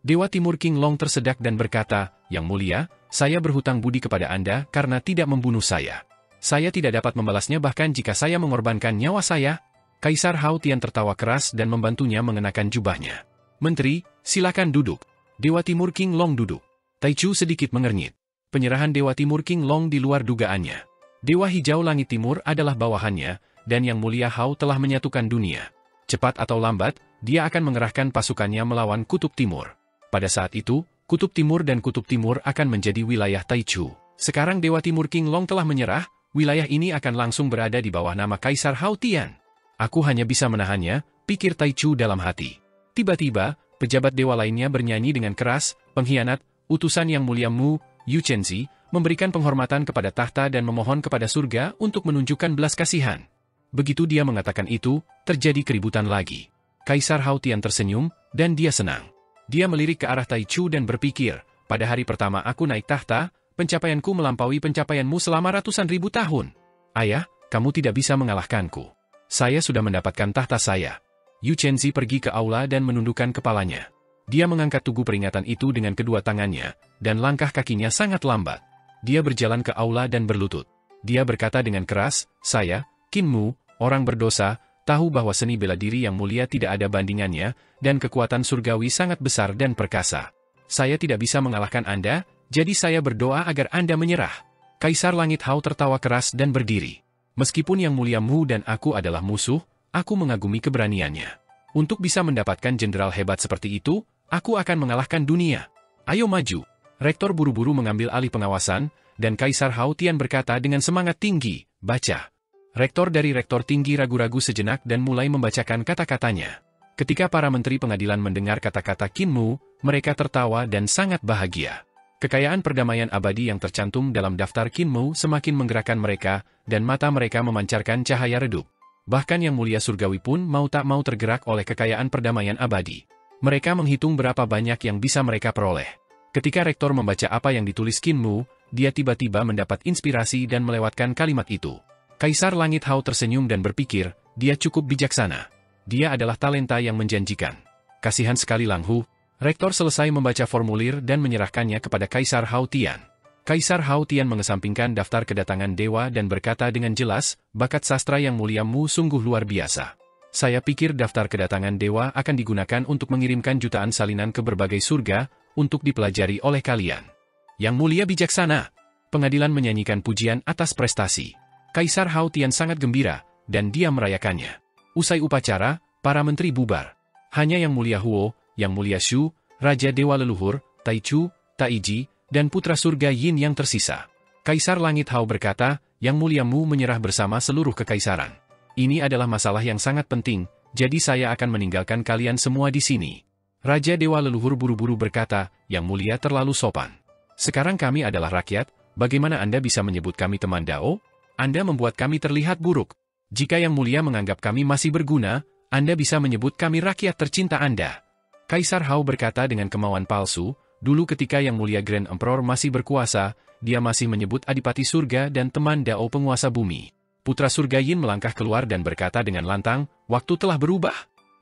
Speaker 1: Dewa Timur King Long tersedak dan berkata, "Yang Mulia, saya berhutang budi kepada Anda karena tidak membunuh saya. Saya tidak dapat membalasnya bahkan jika saya mengorbankan nyawa saya." Kaisar Hao Tian tertawa keras dan membantunya mengenakan jubahnya. "Menteri, silakan duduk." Dewa Timur King Long duduk. Taichu sedikit mengernyit. Penyerahan Dewa Timur King Long di luar dugaannya. Dewa Hijau Langit Timur adalah bawahannya, dan Yang Mulia Hao telah menyatukan dunia. Cepat atau lambat, dia akan mengerahkan pasukannya melawan Kutub Timur. Pada saat itu, Kutub Timur dan Kutub Timur akan menjadi wilayah Taichu. Sekarang Dewa Timur King Long telah menyerah, wilayah ini akan langsung berada di bawah nama Kaisar Hao Tian. Aku hanya bisa menahannya, pikir Taichu dalam hati. Tiba-tiba, pejabat dewa lainnya bernyanyi dengan keras, pengkhianat, utusan Yang Mulia Mu, Yu Chenzi, memberikan penghormatan kepada tahta dan memohon kepada surga untuk menunjukkan belas kasihan. Begitu dia mengatakan itu, terjadi keributan lagi. Kaisar Hao Tian tersenyum, dan dia senang. Dia melirik ke arah Taichu dan berpikir, pada hari pertama aku naik tahta, pencapaianku melampaui pencapaianmu selama ratusan ribu tahun. Ayah, kamu tidak bisa mengalahkanku. Saya sudah mendapatkan tahta saya. Yu Chenzi pergi ke aula dan menundukkan kepalanya. Dia mengangkat tugu peringatan itu dengan kedua tangannya, dan langkah kakinya sangat lambat. Dia berjalan ke aula dan berlutut. Dia berkata dengan keras, saya, Qin Mu, orang berdosa, tahu bahwa seni bela diri yang mulia tidak ada bandingannya, dan kekuatan surgawi sangat besar dan perkasa. Saya tidak bisa mengalahkan Anda, jadi saya berdoa agar Anda menyerah. Kaisar Langit Hao tertawa keras dan berdiri. Meskipun Yang Mulia Mu dan aku adalah musuh, aku mengagumi keberaniannya. Untuk bisa mendapatkan jenderal hebat seperti itu, aku akan mengalahkan dunia. Ayo maju. Rektor buru-buru mengambil alih pengawasan, dan Kaisar Hao Tian berkata dengan semangat tinggi, baca. Rektor dari rektor tinggi ragu-ragu sejenak dan mulai membacakan kata-katanya. Ketika para menteri pengadilan mendengar kata-kata Qin Mu, mereka tertawa dan sangat bahagia. Kekayaan perdamaian abadi yang tercantum dalam daftar Qin Mu semakin menggerakkan mereka, dan mata mereka memancarkan cahaya redup. Bahkan Yang Mulia Surgawi pun mau tak mau tergerak oleh kekayaan perdamaian abadi. Mereka menghitung berapa banyak yang bisa mereka peroleh. Ketika rektor membaca apa yang ditulis Qin Mu, dia tiba-tiba mendapat inspirasi dan melewatkan kalimat itu. Kaisar Langit Hao tersenyum dan berpikir, dia cukup bijaksana. Dia adalah talenta yang menjanjikan. Kasihan sekali Lang Hu. Rektor selesai membaca formulir dan menyerahkannya kepada Kaisar Hao Tian. Kaisar Hao Tian mengesampingkan daftar kedatangan dewa dan berkata dengan jelas, bakat sastra Yang Mulia Mu sungguh luar biasa. Saya pikir daftar kedatangan dewa akan digunakan untuk mengirimkan jutaan salinan ke berbagai surga, untuk dipelajari oleh kalian. Yang Mulia bijaksana. Pengadilan menyanyikan pujian atas prestasi. Kaisar Hao Tian sangat gembira, dan dia merayakannya. Usai upacara, para menteri bubar. Hanya Yang Mulia Huo, Yang Mulia Shu, Raja Dewa Leluhur, Taichu, Taiji, dan Putra Surga Yin yang tersisa. Kaisar Langit Hao berkata, Yang Mulia Mu menyerah bersama seluruh kekaisaran. Ini adalah masalah yang sangat penting, jadi saya akan meninggalkan kalian semua di sini. Raja Dewa Leluhur buru-buru berkata, Yang Mulia terlalu sopan. Sekarang kami adalah rakyat, bagaimana Anda bisa menyebut kami teman Dao? Anda membuat kami terlihat buruk. Jika Yang Mulia menganggap kami masih berguna, Anda bisa menyebut kami rakyat tercinta Anda. Kaisar Hao berkata dengan kemauan palsu, dulu ketika Yang Mulia Grand Emperor masih berkuasa, dia masih menyebut Adipati Surga dan teman Dao penguasa bumi. Putra Surga Yin melangkah keluar dan berkata dengan lantang, waktu telah berubah.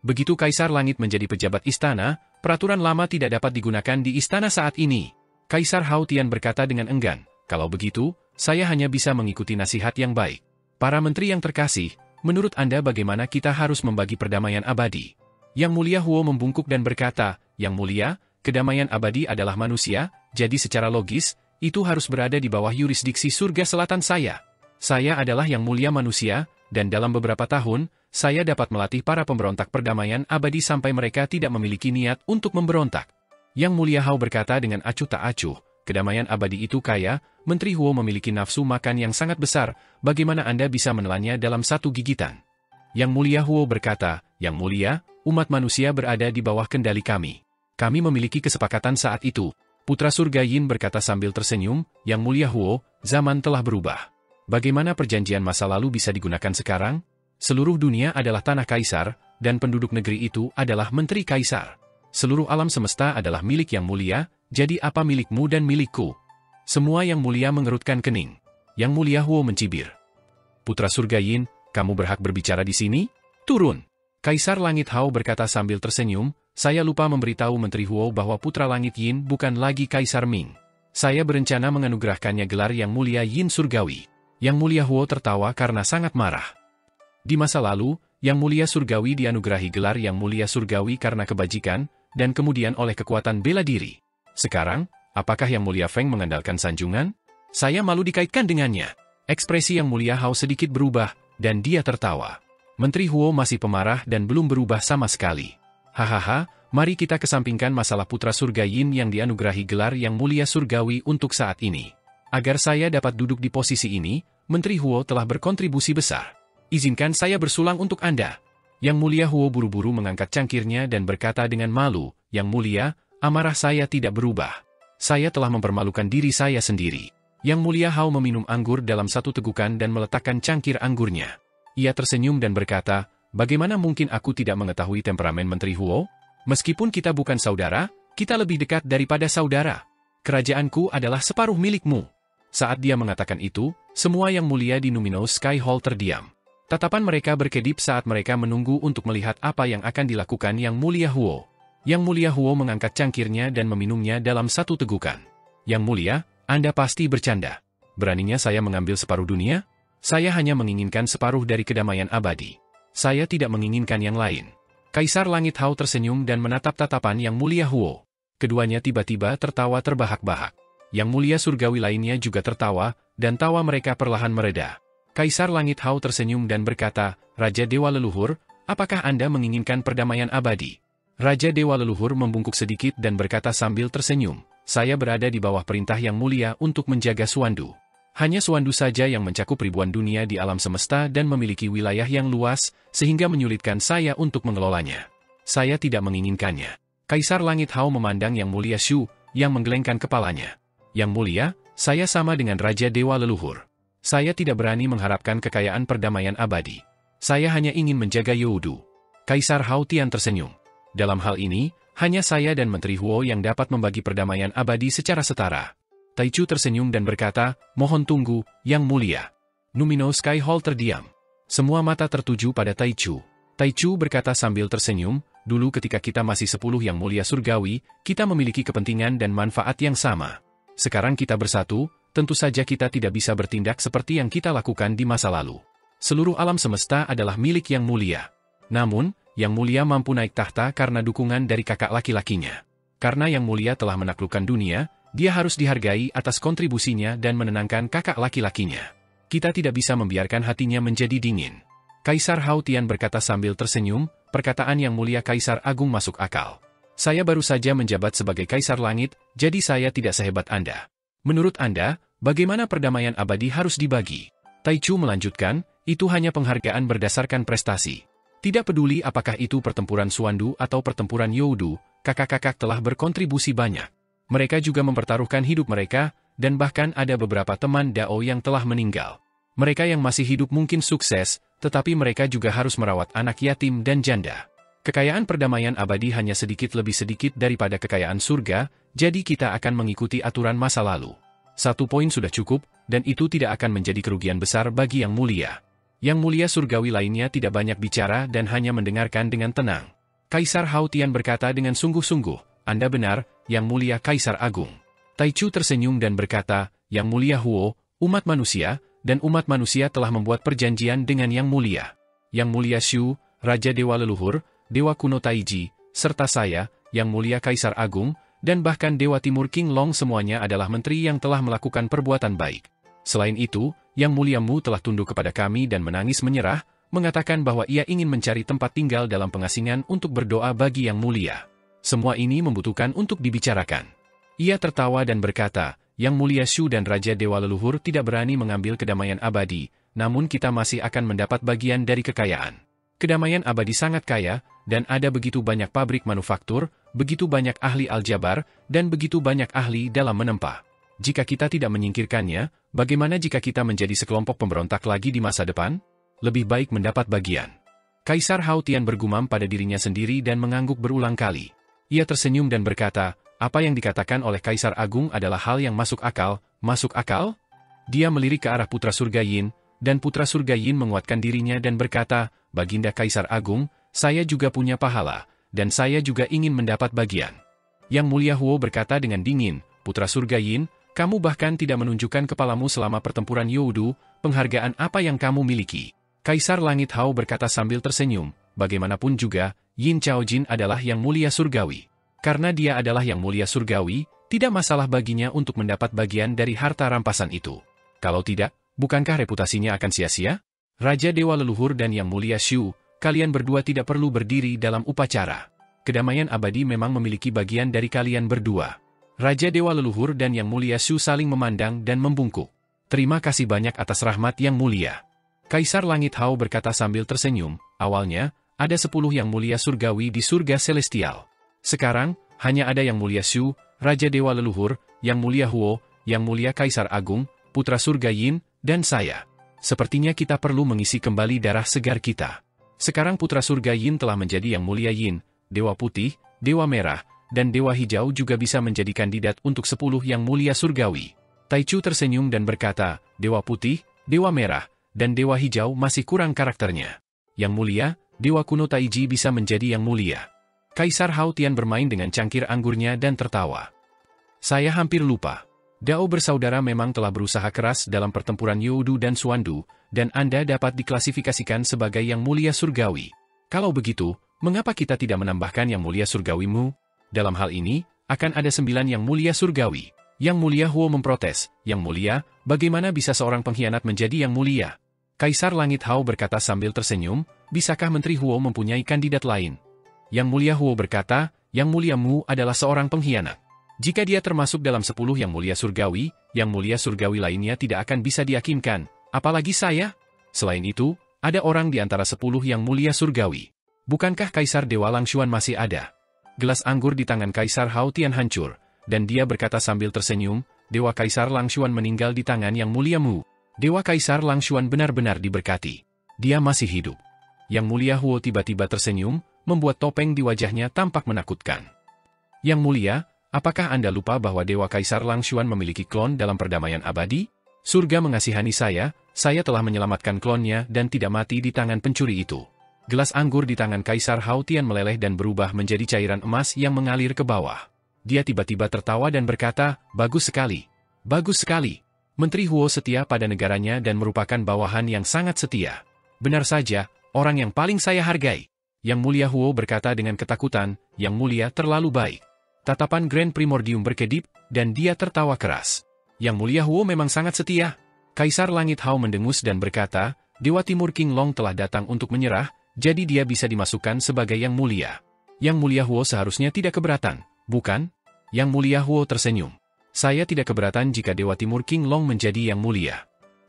Speaker 1: Begitu Kaisar Langit menjadi pejabat istana, peraturan lama tidak dapat digunakan di istana saat ini. Kaisar Hao Tian berkata dengan enggan, kalau begitu, saya hanya bisa mengikuti nasihat yang baik. Para menteri yang terkasih, menurut Anda bagaimana kita harus membagi perdamaian abadi? Yang Mulia Huo membungkuk dan berkata, Yang Mulia, kedamaian abadi adalah manusia, jadi secara logis, itu harus berada di bawah yurisdiksi surga selatan saya. Saya adalah Yang Mulia manusia, dan dalam beberapa tahun, saya dapat melatih para pemberontak perdamaian abadi sampai mereka tidak memiliki niat untuk memberontak. Yang Mulia Hao berkata dengan acuh tak acuh, kedamaian abadi itu kaya, Menteri Huo memiliki nafsu makan yang sangat besar, bagaimana Anda bisa menelannya dalam satu gigitan? Yang Mulia Huo berkata, Yang Mulia, umat manusia berada di bawah kendali kami. Kami memiliki kesepakatan saat itu. Putra Surga Yin berkata sambil tersenyum, Yang Mulia Huo, zaman telah berubah. Bagaimana perjanjian masa lalu bisa digunakan sekarang? Seluruh dunia adalah tanah kaisar, dan penduduk negeri itu adalah menteri kaisar. Seluruh alam semesta adalah milik Yang Mulia, jadi apa milikmu dan milikku? Semua Yang Mulia mengerutkan kening. Yang Mulia Huo mencibir. Putra Surga Yin, kamu berhak berbicara di sini? Turun! Kaisar Langit Hao berkata sambil tersenyum, saya lupa memberitahu Menteri Huo bahwa Putra Langit Yin bukan lagi Kaisar Ming. Saya berencana menganugerahkannya gelar Yang Mulia Yin Surgawi. Yang Mulia Huo tertawa karena sangat marah. Di masa lalu, Yang Mulia Surgawi dianugerahi gelar Yang Mulia Surgawi karena kebajikan, dan kemudian oleh kekuatan bela diri. Sekarang, apakah Yang Mulia Feng mengandalkan sanjungan? Saya malu dikaitkan dengannya. Ekspresi Yang Mulia Hao sedikit berubah, Dan dia tertawa. Menteri Huo masih pemarah dan belum berubah sama sekali. Hahaha, mari kita kesampingkan masalah putra surga Yin yang dianugerahi gelar yang mulia surgawi untuk saat ini. Agar saya dapat duduk di posisi ini, Menteri Huo telah berkontribusi besar. Izinkan saya bersulang untuk Anda. Yang mulia Huo buru-buru mengangkat cangkirnya dan berkata dengan malu, Yang mulia, amarah saya tidak berubah. Saya telah mempermalukan diri saya sendiri. Yang mulia Hao meminum anggur dalam satu tegukan dan meletakkan cangkir anggurnya. Ia tersenyum dan berkata, bagaimana mungkin aku tidak mengetahui temperamen Menteri Huo? Meskipun kita bukan saudara, kita lebih dekat daripada saudara. Kerajaanku adalah separuh milikmu. Saat dia mengatakan itu, semua yang mulia di Numinous Sky Hall terdiam. Tatapan mereka berkedip saat mereka menunggu untuk melihat apa yang akan dilakukan Yang mulia Huo. Yang mulia Huo mengangkat cangkirnya dan meminumnya dalam satu tegukan. Yang mulia, Anda pasti bercanda. Beraninya saya mengambil separuh dunia? Saya hanya menginginkan separuh dari kedamaian abadi. Saya tidak menginginkan yang lain. Kaisar Langit Hao tersenyum dan menatap tatapan Yang mulia Huo. Keduanya tiba-tiba tertawa terbahak-bahak. Yang mulia surgawi lainnya juga tertawa, dan tawa mereka perlahan mereda. Kaisar Langit Hao tersenyum dan berkata, Raja Dewa Leluhur, apakah Anda menginginkan perdamaian abadi? Raja Dewa Leluhur membungkuk sedikit dan berkata sambil tersenyum, saya berada di bawah perintah Yang mulia untuk menjaga Suandu. Hanya Suandu saja yang mencakup ribuan dunia di alam semesta dan memiliki wilayah yang luas, sehingga menyulitkan saya untuk mengelolanya. Saya tidak menginginkannya. Kaisar Langit Hao memandang Yang mulia Shu, yang menggelengkan kepalanya. Yang mulia, saya sama dengan Raja Dewa Leluhur. Saya tidak berani mengharapkan kekayaan perdamaian abadi. Saya hanya ingin menjaga Youdu. Kaisar Hao Tian tersenyum. Dalam hal ini, hanya saya dan Menteri Huo yang dapat membagi perdamaian abadi secara setara. Taichu tersenyum dan berkata, mohon tunggu, Yang mulia. Numinous Sky Hall terdiam. Semua mata tertuju pada Taichu. Taichu berkata sambil tersenyum, dulu ketika kita masih 10 Yang mulia surgawi, kita memiliki kepentingan dan manfaat yang sama. Sekarang kita bersatu, tentu saja kita tidak bisa bertindak seperti yang kita lakukan di masa lalu. Seluruh alam semesta adalah milik Yang mulia. Namun, Yang mulia mampu naik tahta karena dukungan dari kakak laki-lakinya. Karena Yang mulia telah menaklukkan dunia, dia harus dihargai atas kontribusinya dan menenangkan kakak laki-lakinya. Kita tidak bisa membiarkan hatinya menjadi dingin. Kaisar Hao Tian berkata sambil tersenyum, perkataan Yang mulia Kaisar Agung masuk akal. Saya baru saja menjabat sebagai Kaisar Langit, jadi saya tidak sehebat Anda. Menurut Anda, bagaimana perdamaian abadi harus dibagi? Taichu melanjutkan, itu hanya penghargaan berdasarkan prestasi. Tidak peduli apakah itu pertempuran Suandu atau pertempuran Youdu, kakak-kakak telah berkontribusi banyak. Mereka juga mempertaruhkan hidup mereka, dan bahkan ada beberapa teman Dao yang telah meninggal. Mereka yang masih hidup mungkin sukses, tetapi mereka juga harus merawat anak yatim dan janda. Kekayaan perdamaian abadi hanya sedikit lebih sedikit daripada kekayaan surga, jadi kita akan mengikuti aturan masa lalu. 1 poin sudah cukup, dan itu tidak akan menjadi kerugian besar bagi Yang mulia. Yang mulia surgawi lainnya tidak banyak bicara dan hanya mendengarkan dengan tenang. Kaisar Hao Tian berkata dengan sungguh-sungguh, Anda benar, Yang mulia Kaisar Agung. Taichu tersenyum dan berkata, Yang mulia Huo, umat manusia, dan umat manusia telah membuat perjanjian dengan Yang mulia. Yang mulia Shu, Raja Dewa Leluhur, Dewa Kuno Taiji, serta saya, Yang mulia Kaisar Agung, dan bahkan Dewa Timur King Long semuanya adalah menteri yang telah melakukan perbuatan baik. Selain itu, Yang muliamu telah tunduk kepada kami dan menangis menyerah, mengatakan bahwa ia ingin mencari tempat tinggal dalam pengasingan untuk berdoa bagi Yang mulia. Semua ini membutuhkan untuk dibicarakan. Ia tertawa dan berkata, Yang mulia Shu dan Raja Dewa Leluhur tidak berani mengambil kedamaian abadi, namun kita masih akan mendapat bagian dari kekayaan. Kedamaian abadi sangat kaya, dan ada begitu banyak pabrik manufaktur, begitu banyak ahli aljabar, dan begitu banyak ahli dalam menempa. Jika kita tidak menyingkirkannya, bagaimana jika kita menjadi sekelompok pemberontak lagi di masa depan? Lebih baik mendapat bagian. Kaisar Hao Tian bergumam pada dirinya sendiri dan mengangguk berulang kali. Ia tersenyum dan berkata, apa yang dikatakan oleh Kaisar Agung adalah hal yang masuk akal, masuk akal? Dia melirik ke arah Putra Surga Yin, dan Putra Surga Yin menguatkan dirinya dan berkata, Baginda Kaisar Agung, saya juga punya pahala, dan saya juga ingin mendapat bagian. Yang mulia Huo berkata dengan dingin, Putra Surga Yin, kamu bahkan tidak menunjukkan kepalamu selama pertempuran Youdu, penghargaan apa yang kamu miliki? Kaisar Langit Hao berkata sambil tersenyum, bagaimanapun juga, Yin Chaojin adalah Yang mulia surgawi. Karena dia adalah Yang mulia surgawi, tidak masalah baginya untuk mendapat bagian dari harta rampasan itu. Kalau tidak, bukankah reputasinya akan sia-sia? Raja Dewa Leluhur dan Yang Mulia Shu, kalian berdua tidak perlu berdiri dalam upacara. Kedamaian abadi memang memiliki bagian dari kalian berdua. Raja Dewa Leluhur dan Yang Mulia Shu saling memandang dan membungkuk. Terima kasih banyak atas rahmat Yang Mulia. Kaisar Langit Hao berkata sambil tersenyum, awalnya, ada 10 Yang Mulia Surgawi di surga Celestial. Sekarang, hanya ada Yang Mulia Shu, Raja Dewa Leluhur, Yang Mulia Huo, Yang Mulia Kaisar Agung, Putra Surga Yin, dan saya. Sepertinya kita perlu mengisi kembali darah segar kita. Sekarang Putra Surga Yin telah menjadi Yang Mulia Yin, Dewa Putih, Dewa Merah, dan Dewa Hijau juga bisa menjadi kandidat untuk 10 Yang Mulia Surgawi. Taichu tersenyum dan berkata, Dewa Putih, Dewa Merah, dan Dewa Hijau masih kurang karakternya. Yang Mulia, Dewa Kuno Taiji bisa menjadi Yang Mulia. Kaisar Hao Tian bermain dengan cangkir anggurnya dan tertawa. Saya hampir lupa. Dao bersaudara memang telah berusaha keras dalam pertempuran Youdu dan Suandu, dan Anda dapat diklasifikasikan sebagai Yang Mulia Surgawi. Kalau begitu, mengapa kita tidak menambahkan Yang Mulia Surgawimu? Dalam hal ini, akan ada 9 Yang Mulia Surgawi. Yang Mulia Huo memprotes, Yang Mulia, bagaimana bisa seorang pengkhianat menjadi Yang Mulia? Kaisar Langit Hao berkata sambil tersenyum, bisakah Menteri Huo mempunyai kandidat lain? Yang Mulia Huo berkata, Yang Muliamu adalah seorang pengkhianat. Jika dia termasuk dalam 10 Yang Mulia Surgawi, Yang Mulia Surgawi lainnya tidak akan bisa diyakinkan, apalagi saya. Selain itu, ada orang di antara 10 Yang Mulia Surgawi. Bukankah Kaisar Dewa Langshuan masih ada? Gelas anggur di tangan Kaisar Hao Tian hancur, dan dia berkata sambil tersenyum, Dewa Kaisar Langshuan meninggal di tangan Yang Muliamu. Dewa Kaisar Langshuan benar-benar diberkati. Dia masih hidup. Yang Mulia Huo tiba-tiba tersenyum, membuat topeng di wajahnya tampak menakutkan. Yang Mulia, apakah Anda lupa bahwa Dewa Kaisar Langshuan memiliki klon dalam perdamaian abadi? Surga mengasihani saya telah menyelamatkan klonnya dan tidak mati di tangan pencuri itu. Gelas anggur di tangan Kaisar Hao Tian meleleh dan berubah menjadi cairan emas yang mengalir ke bawah. Dia tiba-tiba tertawa dan berkata, bagus sekali. Bagus sekali. Menteri Huo setia pada negaranya dan merupakan bawahan yang sangat setia. Benar saja, orang yang paling saya hargai. Yang Mulia Huo berkata dengan ketakutan, Yang Mulia terlalu baik. Tatapan Grand Primordium berkedip, dan dia tertawa keras. Yang Mulia Huo memang sangat setia. Kaisar Langit Hao mendengus dan berkata, Dewa Timur King Long telah datang untuk menyerah, jadi dia bisa dimasukkan sebagai Yang Mulia. Yang Mulia Huo seharusnya tidak keberatan, bukan? Yang Mulia Huo tersenyum. Saya tidak keberatan jika Dewa Timur King Long menjadi Yang Mulia.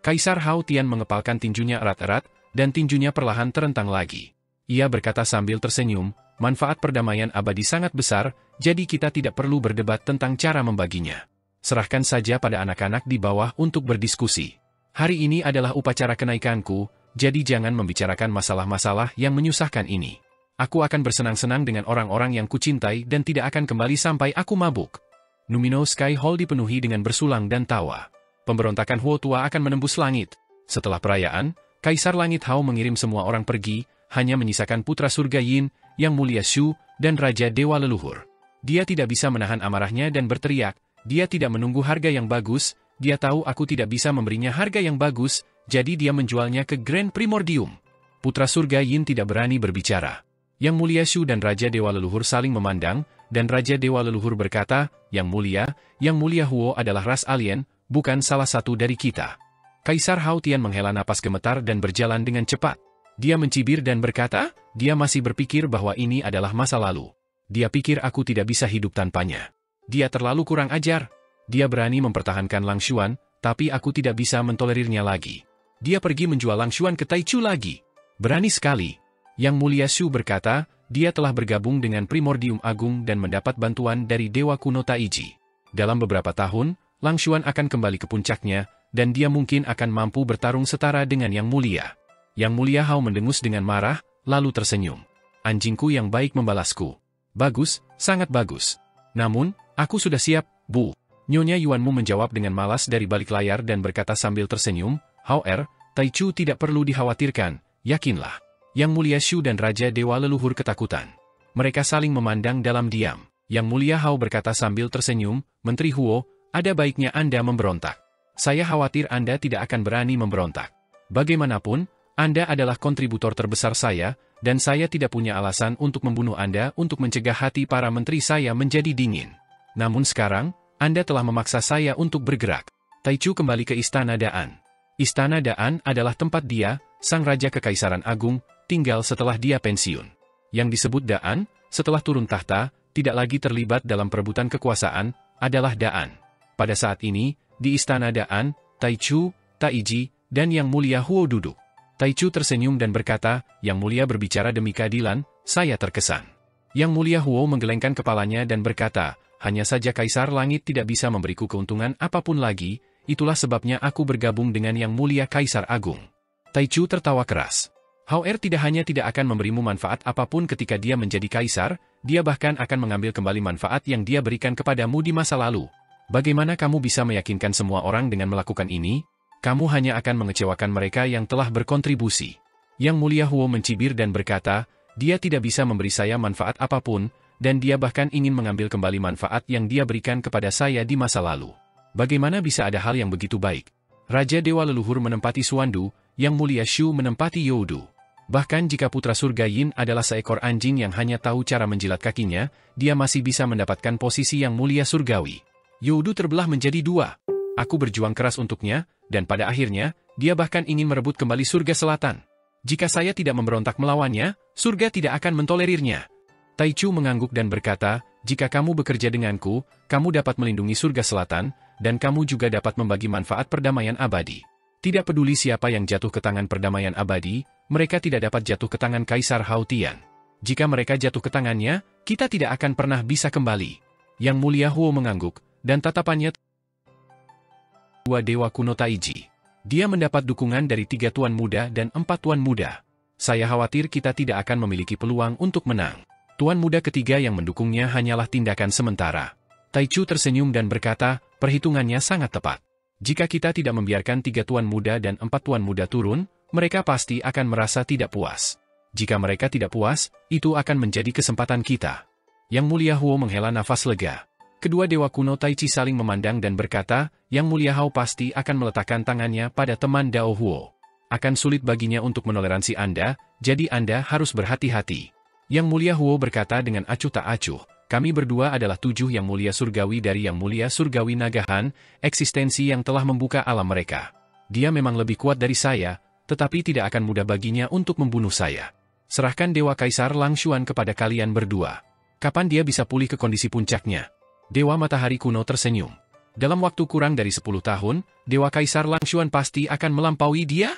Speaker 1: Kaisar Hao Tian mengepalkan tinjunya erat-erat, dan tinjunya perlahan terentang lagi. Ia berkata sambil tersenyum, manfaat perdamaian abadi sangat besar, jadi kita tidak perlu berdebat tentang cara membaginya. Serahkan saja pada anak-anak di bawah untuk berdiskusi. Hari ini adalah upacara kenaikanku, jadi jangan membicarakan masalah-masalah yang menyusahkan ini. Aku akan bersenang-senang dengan orang-orang yang kucintai dan tidak akan kembali sampai aku mabuk. Numino Sky Hall dipenuhi dengan bersulang dan tawa. Pemberontakan Huo tua akan menembus langit. Setelah perayaan, Kaisar Langit Hao mengirim semua orang pergi, hanya menyisakan Putra Surga Yin, Yang Mulia Shu, dan Raja Dewa Leluhur. Dia tidak bisa menahan amarahnya dan berteriak, dia tidak menunggu harga yang bagus, dia tahu aku tidak bisa memberinya harga yang bagus, jadi dia menjualnya ke Grand Primordium. Putra Surga Yin tidak berani berbicara. Yang Mulia Shu dan Raja Dewa Leluhur saling memandang, dan Raja Dewa Leluhur berkata, Yang Mulia Huo adalah ras alien, bukan salah satu dari kita. Kaisar Hao Tian menghela napas gemetar dan berjalan dengan cepat. Dia mencibir dan berkata, dia masih berpikir bahwa ini adalah masa lalu. Dia pikir aku tidak bisa hidup tanpanya. Dia terlalu kurang ajar. Dia berani mempertahankan Langshuan, tapi aku tidak bisa mentolerirnya lagi. Dia pergi menjual Langshuan ke Taichu lagi. Berani sekali. Yang Mulia Shu berkata, dia telah bergabung dengan Primordium Agung dan mendapat bantuan dari Dewa Kuno Taiji. Dalam beberapa tahun, Langshuan akan kembali ke puncaknya, dan dia mungkin akan mampu bertarung setara dengan Yang Mulia. Yang Mulia Hao mendengus dengan marah, lalu tersenyum. Anjingku yang baik membalasku. Bagus, sangat bagus. Namun, aku sudah siap, Bu. Nyonya Yuanmu menjawab dengan malas dari balik layar dan berkata sambil tersenyum, Hao Taichu tidak perlu dikhawatirkan, yakinlah. Yang Mulia Shu dan Raja Dewa Leluhur ketakutan. Mereka saling memandang dalam diam. Yang Mulia Hao berkata sambil tersenyum, Menteri Huo, ada baiknya Anda memberontak. Saya khawatir Anda tidak akan berani memberontak. Bagaimanapun, Anda adalah kontributor terbesar saya, dan saya tidak punya alasan untuk membunuh Anda untuk mencegah hati para menteri saya menjadi dingin. Namun sekarang, Anda telah memaksa saya untuk bergerak. Taichu kembali ke Istana Daan. Istana Daan adalah tempat dia, Sang Raja Kekaisaran Agung, tinggal setelah dia pensiun. Yang disebut Daan, setelah turun tahta, tidak lagi terlibat dalam perebutan kekuasaan, adalah Daan. Pada saat ini, di istana Daan, Taichu, Taiji, dan Yang Mulia Huo duduk. Taichu tersenyum dan berkata, Yang Mulia berbicara demi keadilan, saya terkesan. Yang Mulia Huo menggelengkan kepalanya dan berkata, hanya saja Kaisar Langit tidak bisa memberiku keuntungan apapun lagi, itulah sebabnya aku bergabung dengan Yang Mulia Kaisar Agung. Taichu tertawa keras. Hao-Er tidak hanya tidak akan memberimu manfaat apapun ketika dia menjadi kaisar, dia bahkan akan mengambil kembali manfaat yang dia berikan kepadamu di masa lalu. Bagaimana kamu bisa meyakinkan semua orang dengan melakukan ini? Kamu hanya akan mengecewakan mereka yang telah berkontribusi. Yang Mulia Huo mencibir dan berkata, dia tidak bisa memberi saya manfaat apapun, dan dia bahkan ingin mengambil kembali manfaat yang dia berikan kepada saya di masa lalu. Bagaimana bisa ada hal yang begitu baik? Raja Dewa Leluhur menempati Suandu, Yang Mulia Shu menempati Youdu. Bahkan jika putra surga Yin adalah seekor anjing yang hanya tahu cara menjilat kakinya, dia masih bisa mendapatkan posisi Yang Mulia Surgawi. Youdu terbelah menjadi dua. Aku berjuang keras untuknya, dan pada akhirnya, dia bahkan ingin merebut kembali surga selatan. Jika saya tidak memberontak melawannya, surga tidak akan mentolerirnya. Taichu mengangguk dan berkata, jika kamu bekerja denganku, kamu dapat melindungi surga selatan, dan kamu juga dapat membagi manfaat perdamaian abadi. Tidak peduli siapa yang jatuh ke tangan perdamaian abadi, mereka tidak dapat jatuh ke tangan Kaisar Hao Tian. Jika mereka jatuh ke tangannya, kita tidak akan pernah bisa kembali. Yang Mulia Huo mengangguk, dan tatapannya dua dewa kuno Taiji. Dia mendapat dukungan dari 3 tuan muda dan 4 tuan muda. Saya khawatir kita tidak akan memiliki peluang untuk menang. Tuan muda ketiga yang mendukungnya hanyalah tindakan sementara. Taichu tersenyum dan berkata, perhitungannya sangat tepat. Jika kita tidak membiarkan 3 tuan muda dan 4 tuan muda turun, mereka pasti akan merasa tidak puas. Jika mereka tidak puas, itu akan menjadi kesempatan kita. Yang Mulia Huo menghela nafas lega. Kedua dewa kuno Taichi saling memandang dan berkata, Yang Mulia Hao pasti akan meletakkan tangannya pada teman Dao Huo. Akan sulit baginya untuk menoleransi Anda, jadi Anda harus berhati-hati. Yang Mulia Huo berkata dengan acuh tak acuh, kami berdua adalah 7 Yang Mulia Surgawi dari Yang Mulia Surgawi Nagahan, eksistensi yang telah membuka alam mereka. Dia memang lebih kuat dari saya, tetapi tidak akan mudah baginya untuk membunuh saya. Serahkan Dewa Kaisar Langshuan kepada kalian berdua. Kapan dia bisa pulih ke kondisi puncaknya? Dewa Matahari Kuno tersenyum. Dalam waktu kurang dari 10 tahun, Dewa Kaisar Langshuan pasti akan melampaui dia?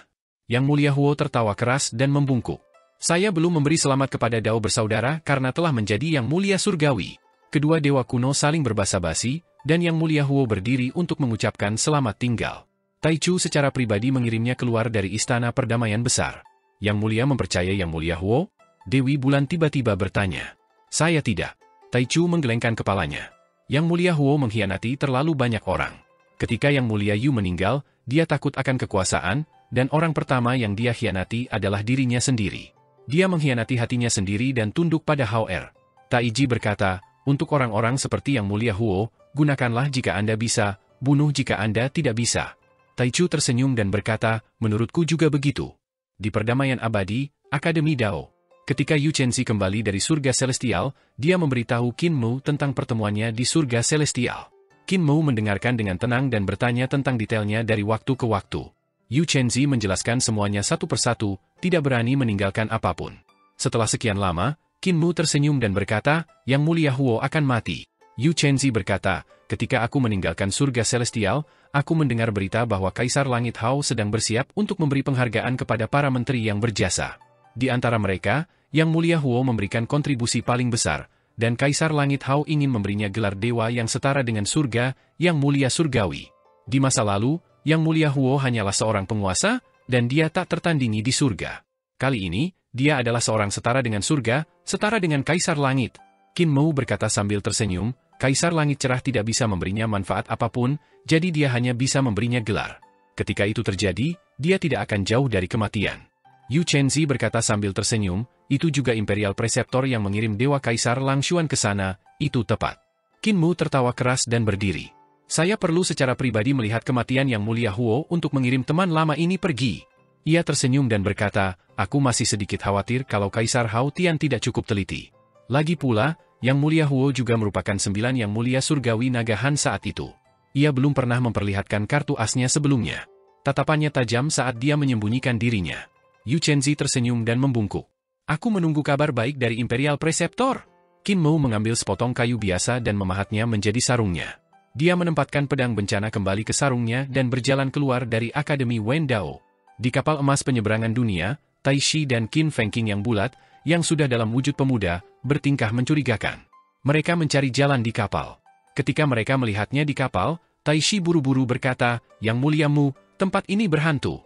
Speaker 1: Yang Mulia Huo tertawa keras dan membungkuk. Saya belum memberi selamat kepada Dao bersaudara karena telah menjadi Yang Mulia Surgawi. Kedua dewa kuno saling berbasa-basi, dan Yang Mulia Huo berdiri untuk mengucapkan selamat tinggal. Taichu secara pribadi mengirimnya keluar dari istana perdamaian besar. Yang Mulia mempercayai Yang Mulia Huo? Dewi Bulan tiba-tiba bertanya. Saya tidak. Taichu menggelengkan kepalanya. Yang Mulia Huo mengkhianati terlalu banyak orang. Ketika Yang Mulia Yu meninggal, dia takut akan kekuasaan, dan orang pertama yang dia khianati adalah dirinya sendiri. Dia mengkhianati hatinya sendiri dan tunduk pada Hao-Er. Taiji berkata, untuk orang-orang seperti Yang Mulia Huo, gunakanlah jika Anda bisa, bunuh jika Anda tidak bisa. Taichu tersenyum dan berkata, menurutku juga begitu. Di perdamaian abadi, Akademi Dao. Ketika Yu Chenzi kembali dari surga celestial, dia memberitahu Qin Mu tentang pertemuannya di surga celestial. Qin Mu mendengarkan dengan tenang dan bertanya tentang detailnya dari waktu ke waktu. Yu Chenzi menjelaskan semuanya satu persatu, tidak berani meninggalkan apapun. Setelah sekian lama, Qin Mu tersenyum dan berkata, Yang Mulia Huo akan mati. Yu Chenzi berkata, ketika aku meninggalkan surga celestial, aku mendengar berita bahwa Kaisar Langit Hao sedang bersiap untuk memberi penghargaan kepada para menteri yang berjasa. Di antara mereka, Yang Mulia Huo memberikan kontribusi paling besar, dan Kaisar Langit Hao ingin memberinya gelar dewa yang setara dengan surga, Yang Mulia Surgawi. Di masa lalu, Yang Mulia Huo hanyalah seorang penguasa, dan dia tak tertandingi di surga. Kali ini, dia adalah seorang setara dengan surga, setara dengan Kaisar Langit. Qin Mu berkata sambil tersenyum, Kaisar Langit Cerah tidak bisa memberinya manfaat apapun, jadi dia hanya bisa memberinya gelar. Ketika itu terjadi, dia tidak akan jauh dari kematian. Yu Chenzi berkata sambil tersenyum, itu juga Imperial Preceptor yang mengirim Dewa Kaisar Langshuan ke sana, itu tepat. Qin Mu tertawa keras dan berdiri. Saya perlu secara pribadi melihat kematian Yang Mulia Huo untuk mengirim teman lama ini pergi. Ia tersenyum dan berkata, aku masih sedikit khawatir kalau Kaisar Hao Tian tidak cukup teliti. Lagi pula, Yang Mulia Huo juga merupakan 9 Yang Mulia Surgawi Nagahan saat itu. Ia belum pernah memperlihatkan kartu asnya sebelumnya. Tatapannya tajam saat dia menyembunyikan dirinya. Yu Chenzi tersenyum dan membungkuk. Aku menunggu kabar baik dari Imperial Preceptor. Qin Mou mengambil sepotong kayu biasa dan memahatnya menjadi sarungnya. Dia menempatkan pedang bencana kembali ke sarungnya dan berjalan keluar dari Akademi Wen Dao. Di kapal emas penyeberangan dunia, Tai Shi dan Qin Fengqing yang bulat, yang sudah dalam wujud pemuda, bertingkah mencurigakan. Mereka mencari jalan di kapal. Ketika mereka melihatnya di kapal, Tai Shi buru-buru berkata, "Yang mulia Mu, tempat ini berhantu."